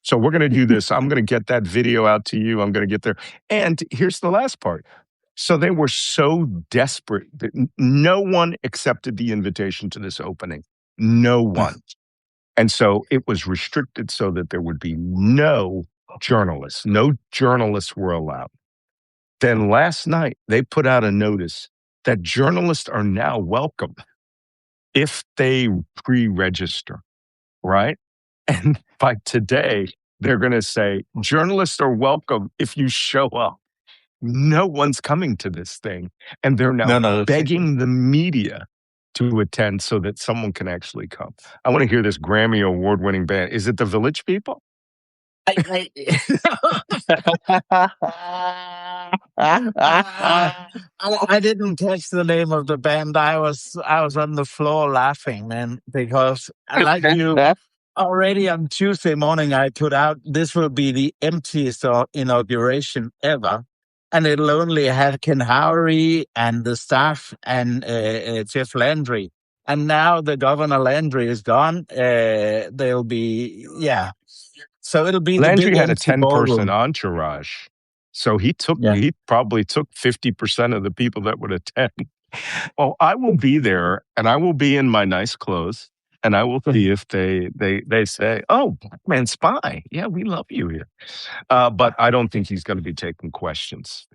So we're going to do this. I'm going to get that video out to you. I'm going to get there. And here's the last part. So they were so desperate that no one accepted the invitation to this opening. No one. And so it was restricted so that there would be no journalists. No journalists were allowed. Then last night, they put out a notice that journalists are now welcome if they pre-register, right? And by today, they're going to say, journalists are welcome if you show up. No one's coming to this thing. And they're now begging the media to attend so that someone can actually come. I want to hear this Grammy award-winning band. Is it the Village People? I, I didn't catch the name of the band. I was on the floor laughing, man, because like you, already on Tuesday morning, I put out this will be the emptiest inauguration ever. And it'll only have Ken Howery and the staff and Jeff Landry. And now the Governor Landry is gone. There'll be, yeah. So it'll be the big Landry had a empty 10-person ballroom. entourage. So he Yeah. probably took 50% of the people that would attend. Oh, I will be there, and I will be in my nice clothes, and I will see if they say, "Oh, Black Man Spy, yeah, we love you here." But I don't think he's going to be taking questions.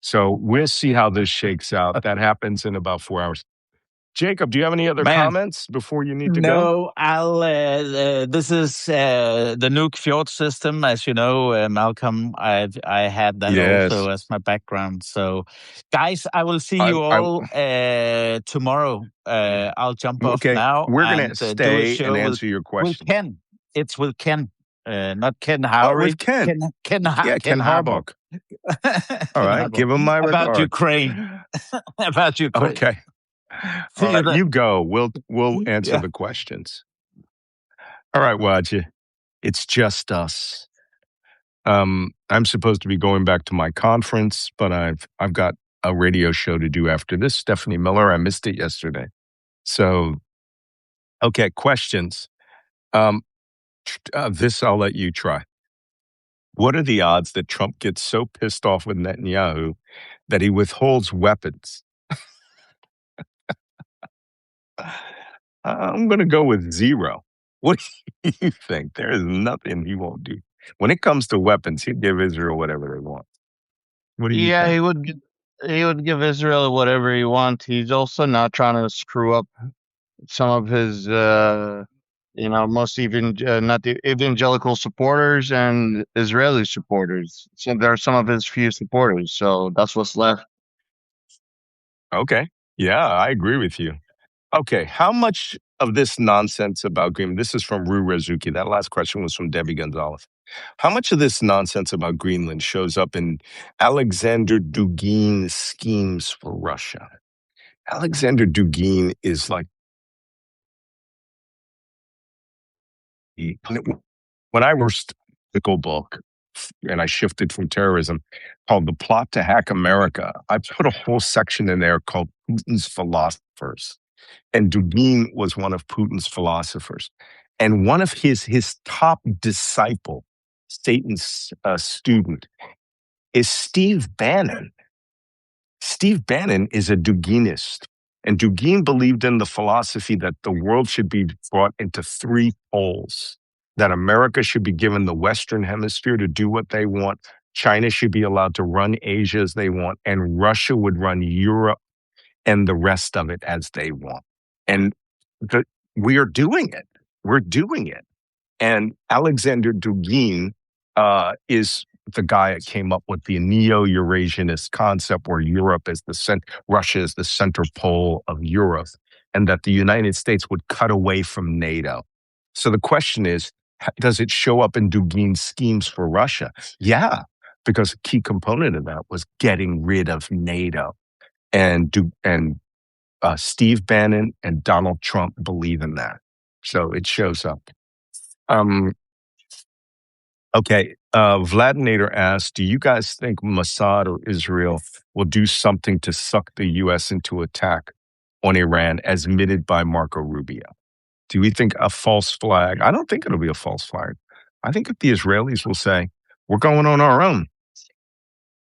So we'll see how this shakes out. That happens in about 4 hours. Jacob, do you have any other Man, comments before you need to go? no, I'll. This is the Nuke Fjord system, as you know, Malcolm. I had that also Yes. as my background. So, guys, I will see I, you I, all tomorrow. I'll jump off okay, now we're going and to do a stay and show answer your with questions. Ken. It's with Ken, not Ken Oh, Howery. with Ken. Ken Ken Harbaugh. Harbaugh. All Ken right, Harbaugh. give him my About regards. Ukraine. About Ukraine. Okay. See All you right, then. you go. We'll answer Yeah. the questions. All right, Wajeeh. It's just us. I'm supposed to be going back to my conference, but I've got a radio show to do after this. Stephanie Miller, I missed it yesterday. So, okay, questions. This I'll let you try. What are the odds that Trump gets so pissed off with Netanyahu that he withholds weapons? I'm going to go with 0. What do you think? There is nothing he won't do. When it comes to weapons, he'd give Israel whatever they want. What do you Yeah, think? he would give Israel whatever he wants. He's also not trying to screw up some of his, most even not the evangelical supporters and Israeli supporters. So they're some of his few supporters. So that's what's left. Okay. Yeah, I agree with you. Okay. How much of this nonsense about Greenland? This is from Rue Razuki. That last question was from Debbie Gonzalez. How much of this nonsense about Greenland shows up in Alexander Dugin's schemes for Russia? Alexander Dugin is like, when I first took a book and I shifted from terrorism called The Plot to Hack America, I put a whole section in there called Putin's Philosophers. And Dugin was one of Putin's philosophers. And one of his top disciple, Satan's student, is Steve Bannon. Steve Bannon is a Duginist. And Dugin believed in the philosophy that the world should be brought into 3 poles, that America should be given the Western hemisphere to do what they want, China should be allowed to run Asia as they want, and Russia would run Europe and the rest of it as they want. And we are doing it. We're doing it. And Alexander Dugin is the guy that came up with the neo-Eurasianist concept where Europe is Russia is the center pole of Europe, and that the United States would cut away from NATO. So the question is, does it show up in Dugin's schemes for Russia? Yeah, because a key component of that was getting rid of NATO. And Steve Bannon and Donald Trump believe in that. So it shows up. Okay. Vladinator asks, do you guys think Mossad or Israel will do something to suck the U.S. into attack on Iran as admitted by Marco Rubio? Do we think a false flag? I don't think it'll be a false flag. I think if the Israelis will say, we're going on our own.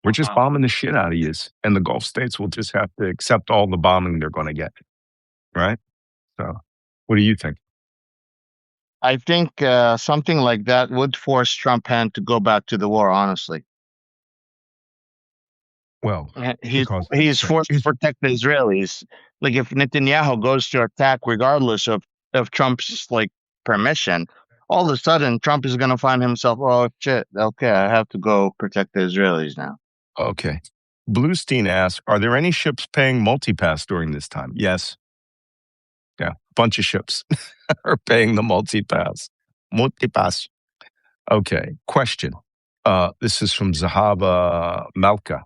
We're just bombing the shit out of you. And the Gulf states will just have to accept all the bombing they're going to get. Right? So what do you think? I think something like that would force Trump hand to go back to the war, honestly. Well, he's forced to protect the Israelis. Like if Netanyahu goes to attack regardless of Trump's permission, all of a sudden Trump is going to find himself, oh shit, okay, I have to go protect the Israelis now. Okay. Bluestein asks, are there any ships paying multipass during this time? Yes. Yeah, bunch of ships are paying the multipass. Multipass. Okay, question. This is from Zahaba Malka.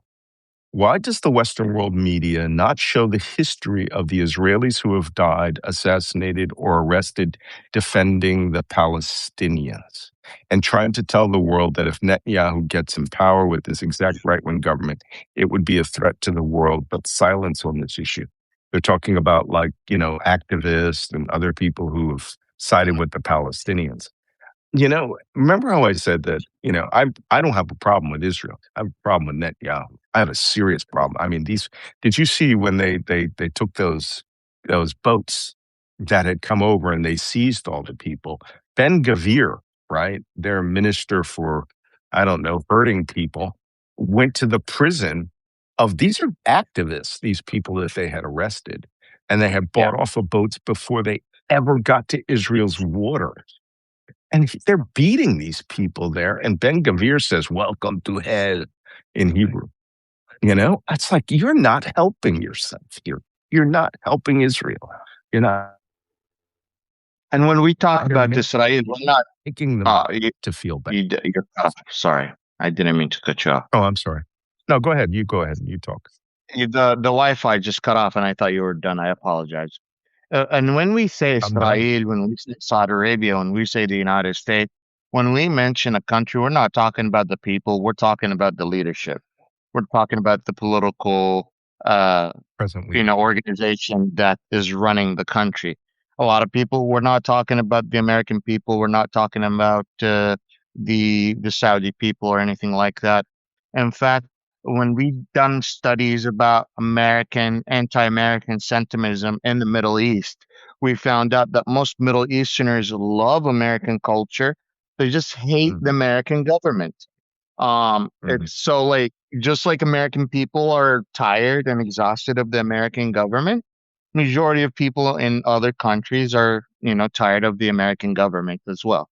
Why does the Western world media not show the history of the Israelis who have died, assassinated, or arrested defending the Palestinians? And trying to tell the world that if Netanyahu gets in power with this exact right wing government, it would be a threat to the world, but silence on this issue. They're talking about, like, activists and other people who have sided with the Palestinians. Remember how I said that, I don't have a problem with Israel. I have a problem with Netanyahu. I have a serious problem. I mean, did you see when they took those boats that had come over and they seized all the people? Ben Gavir, right? Their minister for, I don't know, hurting people, went to the prison of, these are activists, these people that they had arrested, and they had Yeah. bought off of boats before they ever got to Israel's water. And they're beating these people there. And Ben Gavir says, "Welcome to hell," in Hebrew. It's like, you're not helping yourself here. You're not helping Israel. You're not And when we talk about Israel, we're not. making them You, to feel bad. you're sorry, I didn't mean to cut you off. Oh, I'm sorry. No, go ahead. You go ahead. You talk. The Wi-Fi just cut off, and I thought you were done. I apologize. And when we say I'm done. Israel, when we say Saudi Arabia, when we say the United States, when we mention a country, we're not talking about the people. We're talking about the leadership. We're talking about the political, Presently. organization that is running the country. A lot of people, we're not talking about the American people. We're not talking about the Saudi people or anything like that. In fact, when we've done studies about anti-American sentimentism in the Middle East, we found out that most Middle Easterners love American culture. They just hate the American government. It's so, like, just like American people are tired and exhausted of the American government, majority of people in other countries are, tired of the American government as well.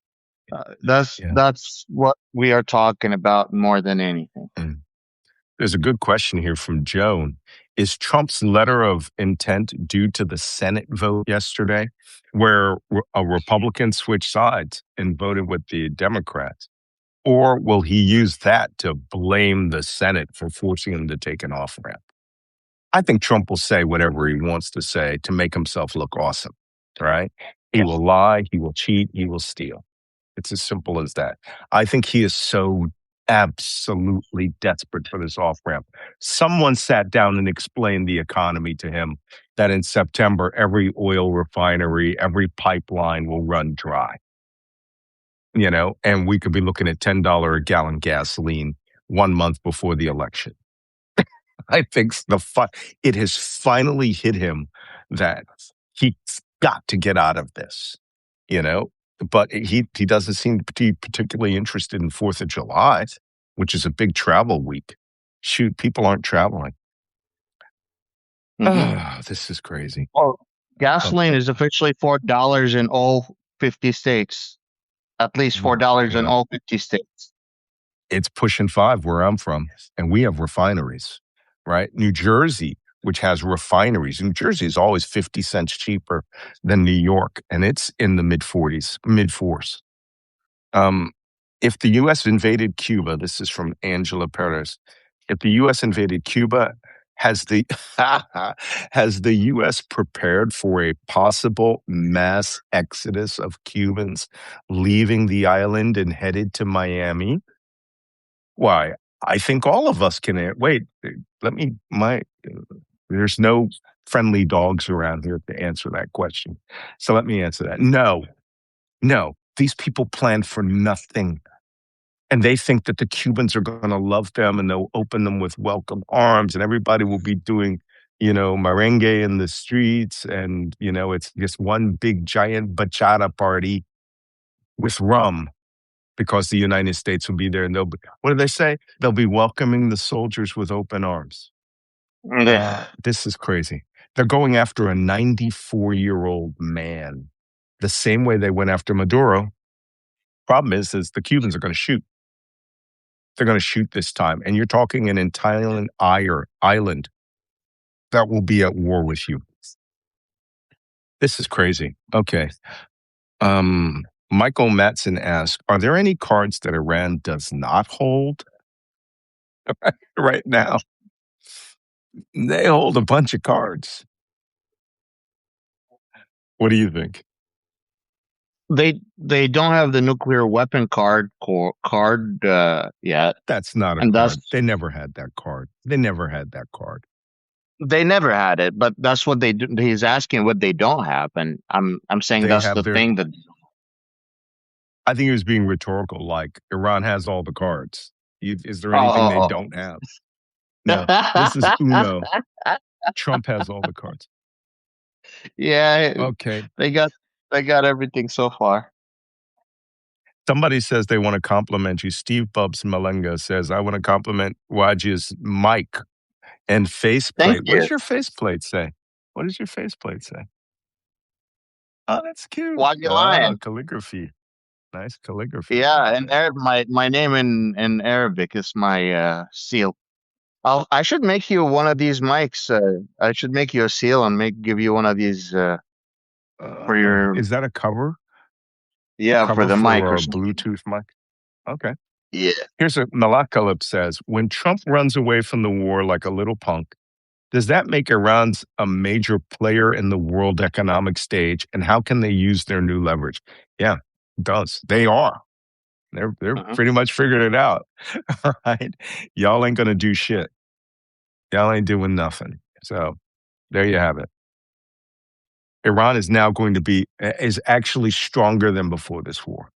That's what we are talking about more than anything. There's a good question here from Joan. Is Trump's letter of intent due to the Senate vote yesterday, where a Republican switched sides and voted with the Democrats? Or will he use that to blame the Senate for forcing him to take an off ramp? I think Trump will say whatever he wants to say to make himself look awesome, right? He will lie, he will cheat, he will steal. It's as simple as that. I think he is so absolutely desperate for this off ramp. Someone sat down and explained the economy to him, that in September, every oil refinery, every pipeline will run dry. And we could be looking at $10 a gallon gasoline 1 month before the election. I think it has finally hit him that he's got to get out of this, but he doesn't seem to be particularly interested in 4th of July, which is a big travel week. Shoot, people aren't traveling. This is crazy. Well, gasoline is officially $4 in all 50 states. At least $4 in all 50 states. It's pushing 5 where I'm from, and we have refineries, right? New Jersey, which has refineries. New Jersey is always 50 cents cheaper than New York, and it's in the mid 4s. If the U.S. invaded Cuba, this is from Angela Perez. If the U.S. invaded Cuba, has the U.S. prepared for a possible mass exodus of Cubans leaving the island and headed to Miami? Why, I think all of us can. Wait, there's no friendly dogs around here to answer that question. So let me answer that. No, these people plan for nothing. And they think that the Cubans are going to love them and they'll open them with welcome arms and everybody will be doing, merengue in the streets. And, it's just one big giant bachata party with rum because the United States will be there. And what do they say? They'll be welcoming the soldiers with open arms. This is crazy. They're going after a 94-year-old man the same way they went after Maduro. Problem is the Cubans are going to shoot. They're going to shoot this time. And you're talking an entire island that will be at war with you. This is crazy. Okay. Michael Matson asks, are there any cards that Iran does not hold right now? They hold a bunch of cards. What do you think? They don't have the nuclear weapon card yet, That's not a and card. They never had that card. They never had that card. they never had it. But that's what they do. He's asking what they don't have, and I'm saying They that's have the their. thing that. I think he was being rhetorical. Like Iran has all the cards. Is there anything they Oh, don't have? No. This is Uno. Trump has all the cards. Yeah, Okay. they got everything so far. Somebody says they want to compliment you. Steve Bubs Malenga says, I want to compliment Wajeeh's mic and Thank faceplate. What you. does your faceplate say? What does your faceplate say? Oh, that's cute. Wajeeh Oh, Lion. calligraphy. Nice calligraphy. Yeah, and my name in Arabic is my seal. I should make you one of these mics. I should make you a seal and give you one of these for your Is that a cover? for Cover the mic for or a something. Bluetooth mic? Okay. Yeah. Here's what Malakalip says. When Trump runs away from the war like a little punk, does that make Iran's a major player in the world economic stage? And how can they use their new leverage? Yeah, it does. They are. They're Uh-huh. pretty much figured it out. All right. Y'all ain't gonna do shit. Y'all ain't doing nothing. So there you have it. Iran is now going to is actually stronger than before this war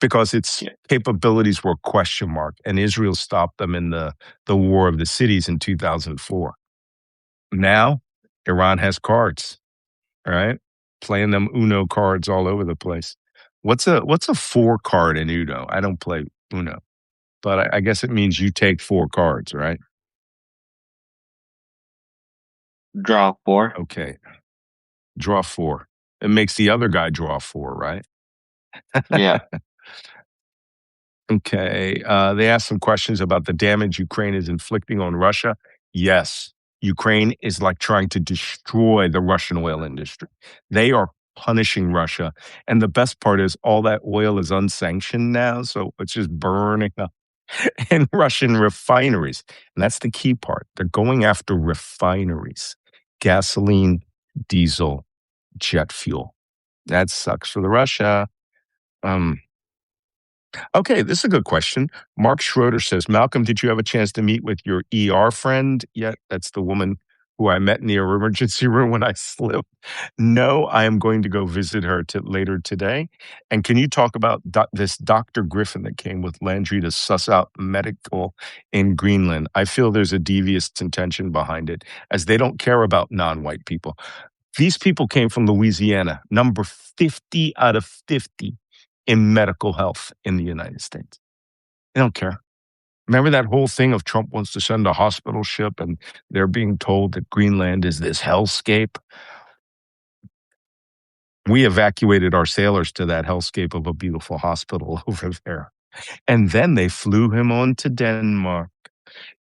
because its capabilities were a question mark, and Israel stopped them in the war of the cities in 2004. Now, Iran has cards, all right? Playing them Uno cards all over the place. What's a 4 card in Uno? I don't play Uno, but I guess it means you take 4 cards, right? Draw 4. Okay. Draw 4. It makes the other guy draw 4, right? Yeah. Okay. They asked some questions about the damage Ukraine is inflicting on Russia. Yes, Ukraine is like trying to destroy the Russian oil industry. They are punishing Russia. And the best part is all that oil is unsanctioned now. So it's just burning up in Russian refineries. And that's the key part. They're going after refineries, gasoline, diesel, jet fuel. That sucks for the Russia. Okay, this is a good question. Mark Schroeder says, Malcolm, did you have a chance to meet with your ER friend yet? That's the woman who I met in the emergency room when I slipped. No, I am going to go visit her later today. And can you talk about this Dr. Griffin that came with Landry to suss out medical in Greenland? I feel there's a devious intention behind it, as they don't care about non-white people. These people came from Louisiana, number 50 out of 50 in medical health in the United States. They don't care. Remember that whole thing of Trump wants to send a hospital ship and they're being told that Greenland is this hellscape? We evacuated our sailors to that hellscape of a beautiful hospital over there. And then they flew him on to Denmark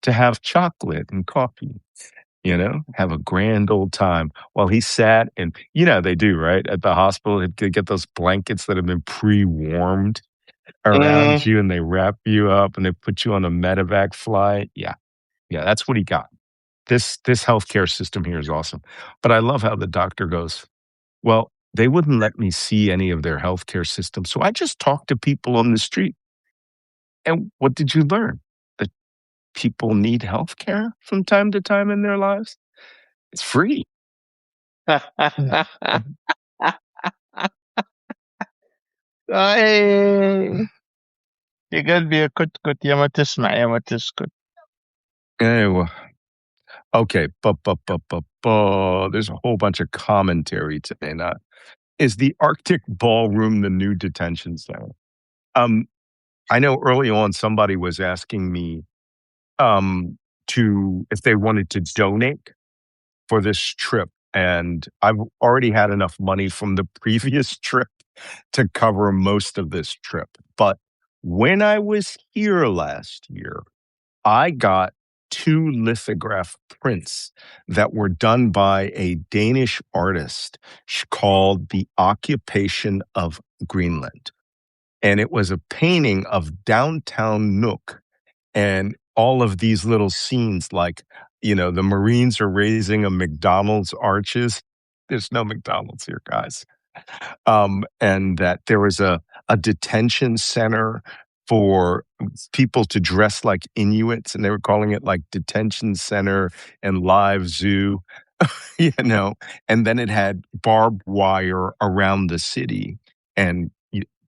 to have chocolate and coffee, have a grand old time while he sat and, they do, right? At the hospital, they get those blankets that have been pre-warmed around you and they wrap you up and they put you on a medevac flight. Yeah. Yeah. That's what he got. This healthcare system here is awesome. But I love how the doctor goes, well, they wouldn't let me see any of their healthcare system. So I just talked to people on the street. And what did you learn? That people need healthcare from time to time in their lives? It's free. Ay, قلبي كت يا ما تسمع يا ما تسكت. Anyway. Okay, there's a whole bunch of commentary today. Now, is the Arctic Ballroom the new detention center? I know early on somebody was asking me if they wanted to donate for this trip, and I've already had enough money from the previous trip to cover most of this trip. But when I was here last year, I got 2 lithograph prints that were done by a Danish artist called The Occupation of Greenland. And it was a painting of downtown Nuuk and all of these little scenes like, the Marines are raising a McDonald's arches. There's no McDonald's here, guys. And that there was a detention center for people to dress like Inuits, and they were calling it like detention center and live zoo, you know, and then it had barbed wire around the city and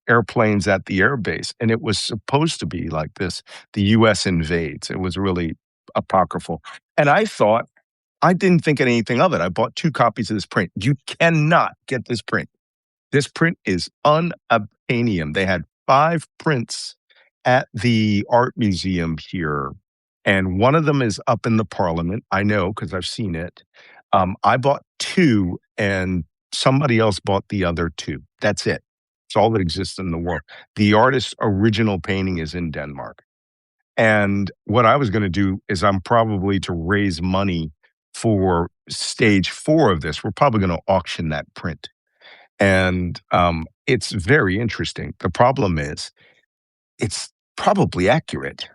airplanes at the airbase. And it was supposed to be like this. The US invades. It was really apocryphal. And I didn't think anything of it. I bought 2 copies of this print. You cannot get this print. This print is unobtainium. They had 5 prints at the art museum here, and one of them is up in the Parliament. I know because I've seen it. I bought 2, and somebody else bought the other 2. That's it. It's all that exists in the world. The artist's original painting is in Denmark. And what I was going to do is I'm probably to raise money for stage 4 of this. We're probably going to auction that print. And it's very interesting. The problem is it's probably accurate,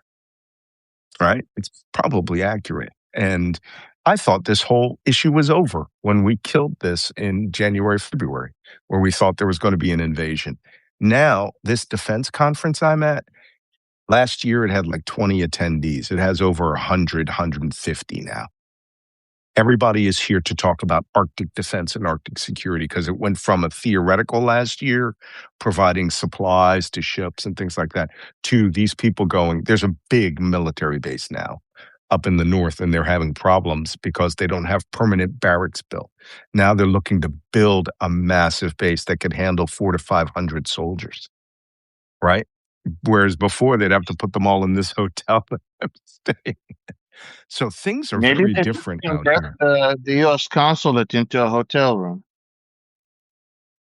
right? It's probably accurate. And I thought this whole issue was over when we killed this in January, February, where we thought there was going to be an invasion. Now, this defense conference I'm at, last year it had like 20 attendees. It has over 100, 150 now. Everybody is here to talk about Arctic defense and Arctic security because it went from a theoretical last year, providing supplies to ships and things like that, to these people going, there's a big military base now up in the north, and they're having problems because they don't have permanent barracks built. Now they're looking to build a massive base that could handle 400 to 500 soldiers, right? Whereas before they'd have to put them all in this hotel. So things are Maybe very they different can out convert here. the U.S. consulate into a hotel room.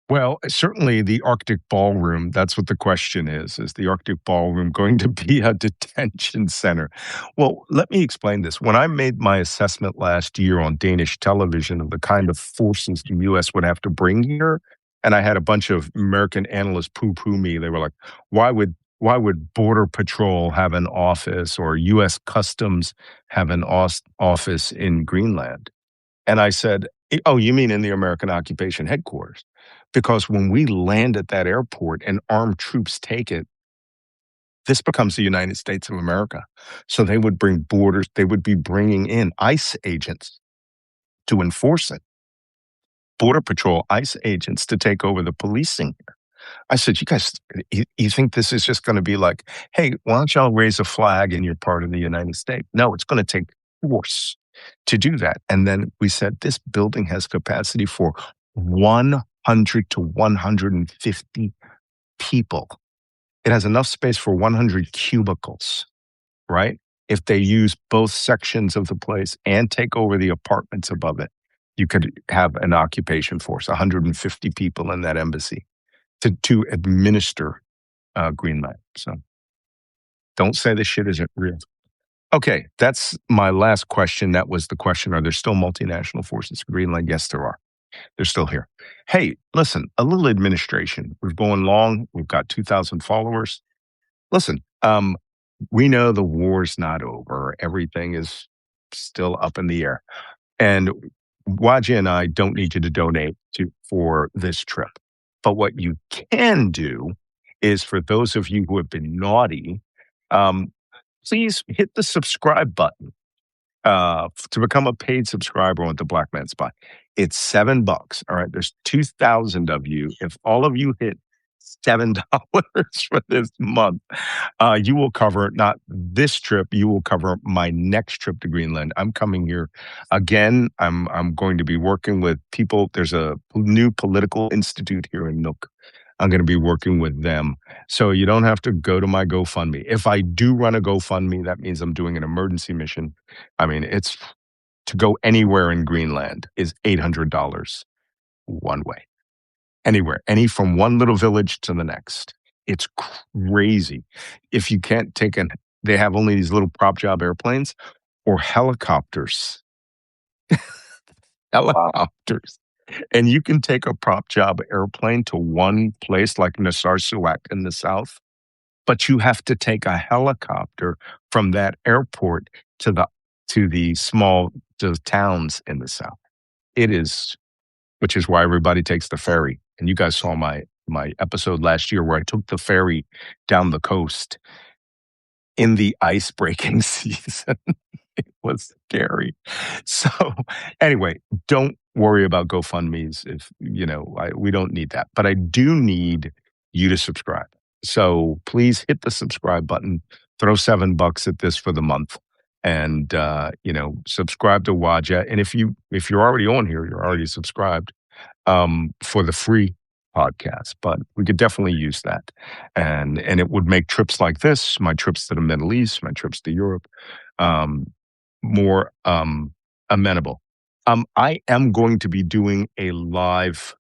Well, certainly the Arctic Ballroom, that's what the question is the Arctic Ballroom going to be a detention center? Well, let me explain this. When I made my assessment last year on Danish television of the kind of forces the U.S. would have to bring here, and I had a bunch of American analysts poo-poo me. They were like, why would Border Patrol have an office or U.S. Customs have an office in Greenland? And I said, oh, you mean in the American occupation headquarters? Because when we land at that airport and armed troops take it, this becomes the United States of America. So they would be bringing in ICE agents to enforce it. Border Patrol ICE agents to take over the policing here. I said, you guys, you think this is just going to be like, hey, why don't y'all raise a flag and you're part of the United States? No, it's going to take force to do that. And then we said, this building has capacity for 100 to 150 people. It has enough space for 100 cubicles, right? If they use both sections of the place and take over the apartments above it, you could have an occupation force, 150 people in that embassy to administer Greenland. So don't say this shit isn't real. Okay, that's my last question. That was the question. Are there still multinational forces in Greenland? Yes, there are. They're still here. Hey, listen, a little administration. We're going long. We've got 2,000 followers. Listen, we know the war's not over. Everything is still up in the air. And Wajeeh and I don't need you to donate for this trip. But what you can do is for those of you who have been naughty, please hit the subscribe button to become a paid subscriber on the Black Man Spot. It's $7. All right. There's 2,000 of you. If all of you hit $7 for this month, you will cover not this trip. You will cover my next trip to Greenland. I'm coming here again. I'm going to be working with people. There's a new political institute here in Nuuk. I'm going to be working with them. So you don't have to go to my GoFundMe. If I do run a GoFundMe, that means I'm doing an emergency mission. I mean, it's to go anywhere in Greenland is $800 one way. Anywhere, from one little village to the next. It's crazy. If you can't take they have only these little prop job airplanes or helicopters. Wow. Helicopters. And you can take a prop job airplane to one place like Narsarsuaq in the south, but you have to take a helicopter from that airport to the small towns in the south. It is, which is why everybody takes the ferry. And you guys saw my episode last year where I took the ferry down the coast in the ice breaking season. It was scary. So anyway, don't worry about GoFundMe's. If we don't need that, but I do need you to subscribe. So please hit the subscribe button. Throw $7 at this for the month, and subscribe to Wajeeh. And if you're already on here, you're already subscribed for the free podcast. But we could definitely use that, and it would make trips like this, my trips to the Middle East, my trips to Europe, more amenable. I am going to be doing a live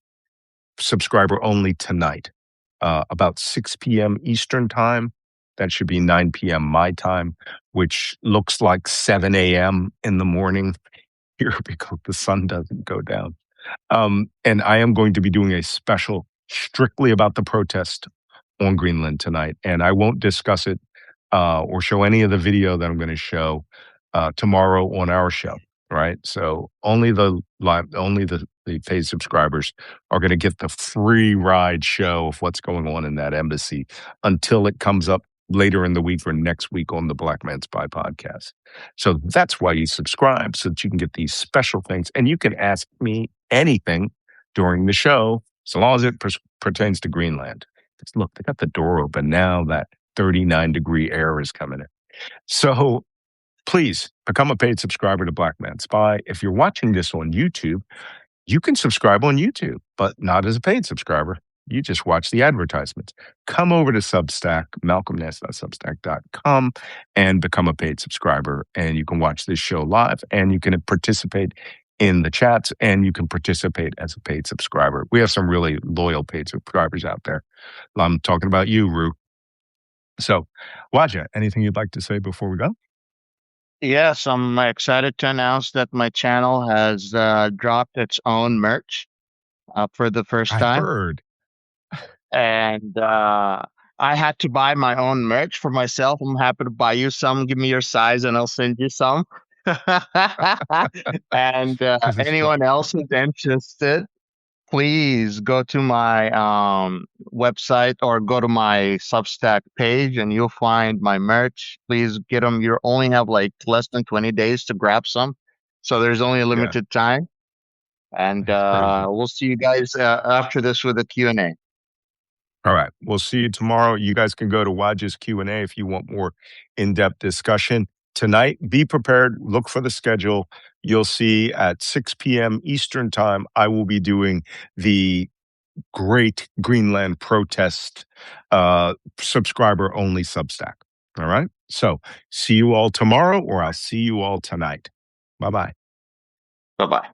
subscriber only tonight, about 6 p.m. Eastern time. That should be 9 p.m. my time, which looks like 7 a.m. in the morning here because the sun doesn't go down. And I am going to be doing a special strictly about the protest on Greenland tonight. And I won't discuss it or show any of the video that I'm going to show tomorrow on our show. Right. So only the paid subscribers are going to get the free ride show of what's going on in that embassy until it comes up later in the week or next week on the Black Man Spy podcast. So that's why you subscribe, so that you can get these special things. And you can ask me anything during the show, so long as it pertains to Greenland. Just look, they got the door open now. That 39-degree air is coming in. So please become a paid subscriber to Black Man Spy. If you're watching this on YouTube, you can subscribe on YouTube, but not as a paid subscriber. You just watch the advertisements. Come over to Substack, malcolmnance.substack.com, and become a paid subscriber. And you can watch this show live, and you can participate in the chats, and you can participate as a paid subscriber. We have some really loyal paid subscribers out there. I'm talking about you, Rue. So, Wajeeh, anything you'd like to say before we go? Yes, I'm excited to announce that my channel has dropped its own merch for the first I time. heard. And I had to buy my own merch for myself. I'm happy to buy you some. Give me your size and I'll send you some. And anyone else who's interested, please go to my website or go to my Substack page and you'll find my merch. Please get them. You only have like less than 20 days to grab some. So there's only a limited time. And we'll see you guys after this with a Q&A. All right. We'll see you tomorrow. You guys can go to Wajeeh's Q&A if you want more in-depth discussion. Tonight, be prepared. Look for the schedule. You'll see at 6 p.m. Eastern time, I will be doing the great Greenland protest subscriber-only Substack. All right? So see you all tomorrow, or I'll see you all tonight. Bye-bye. Bye-bye.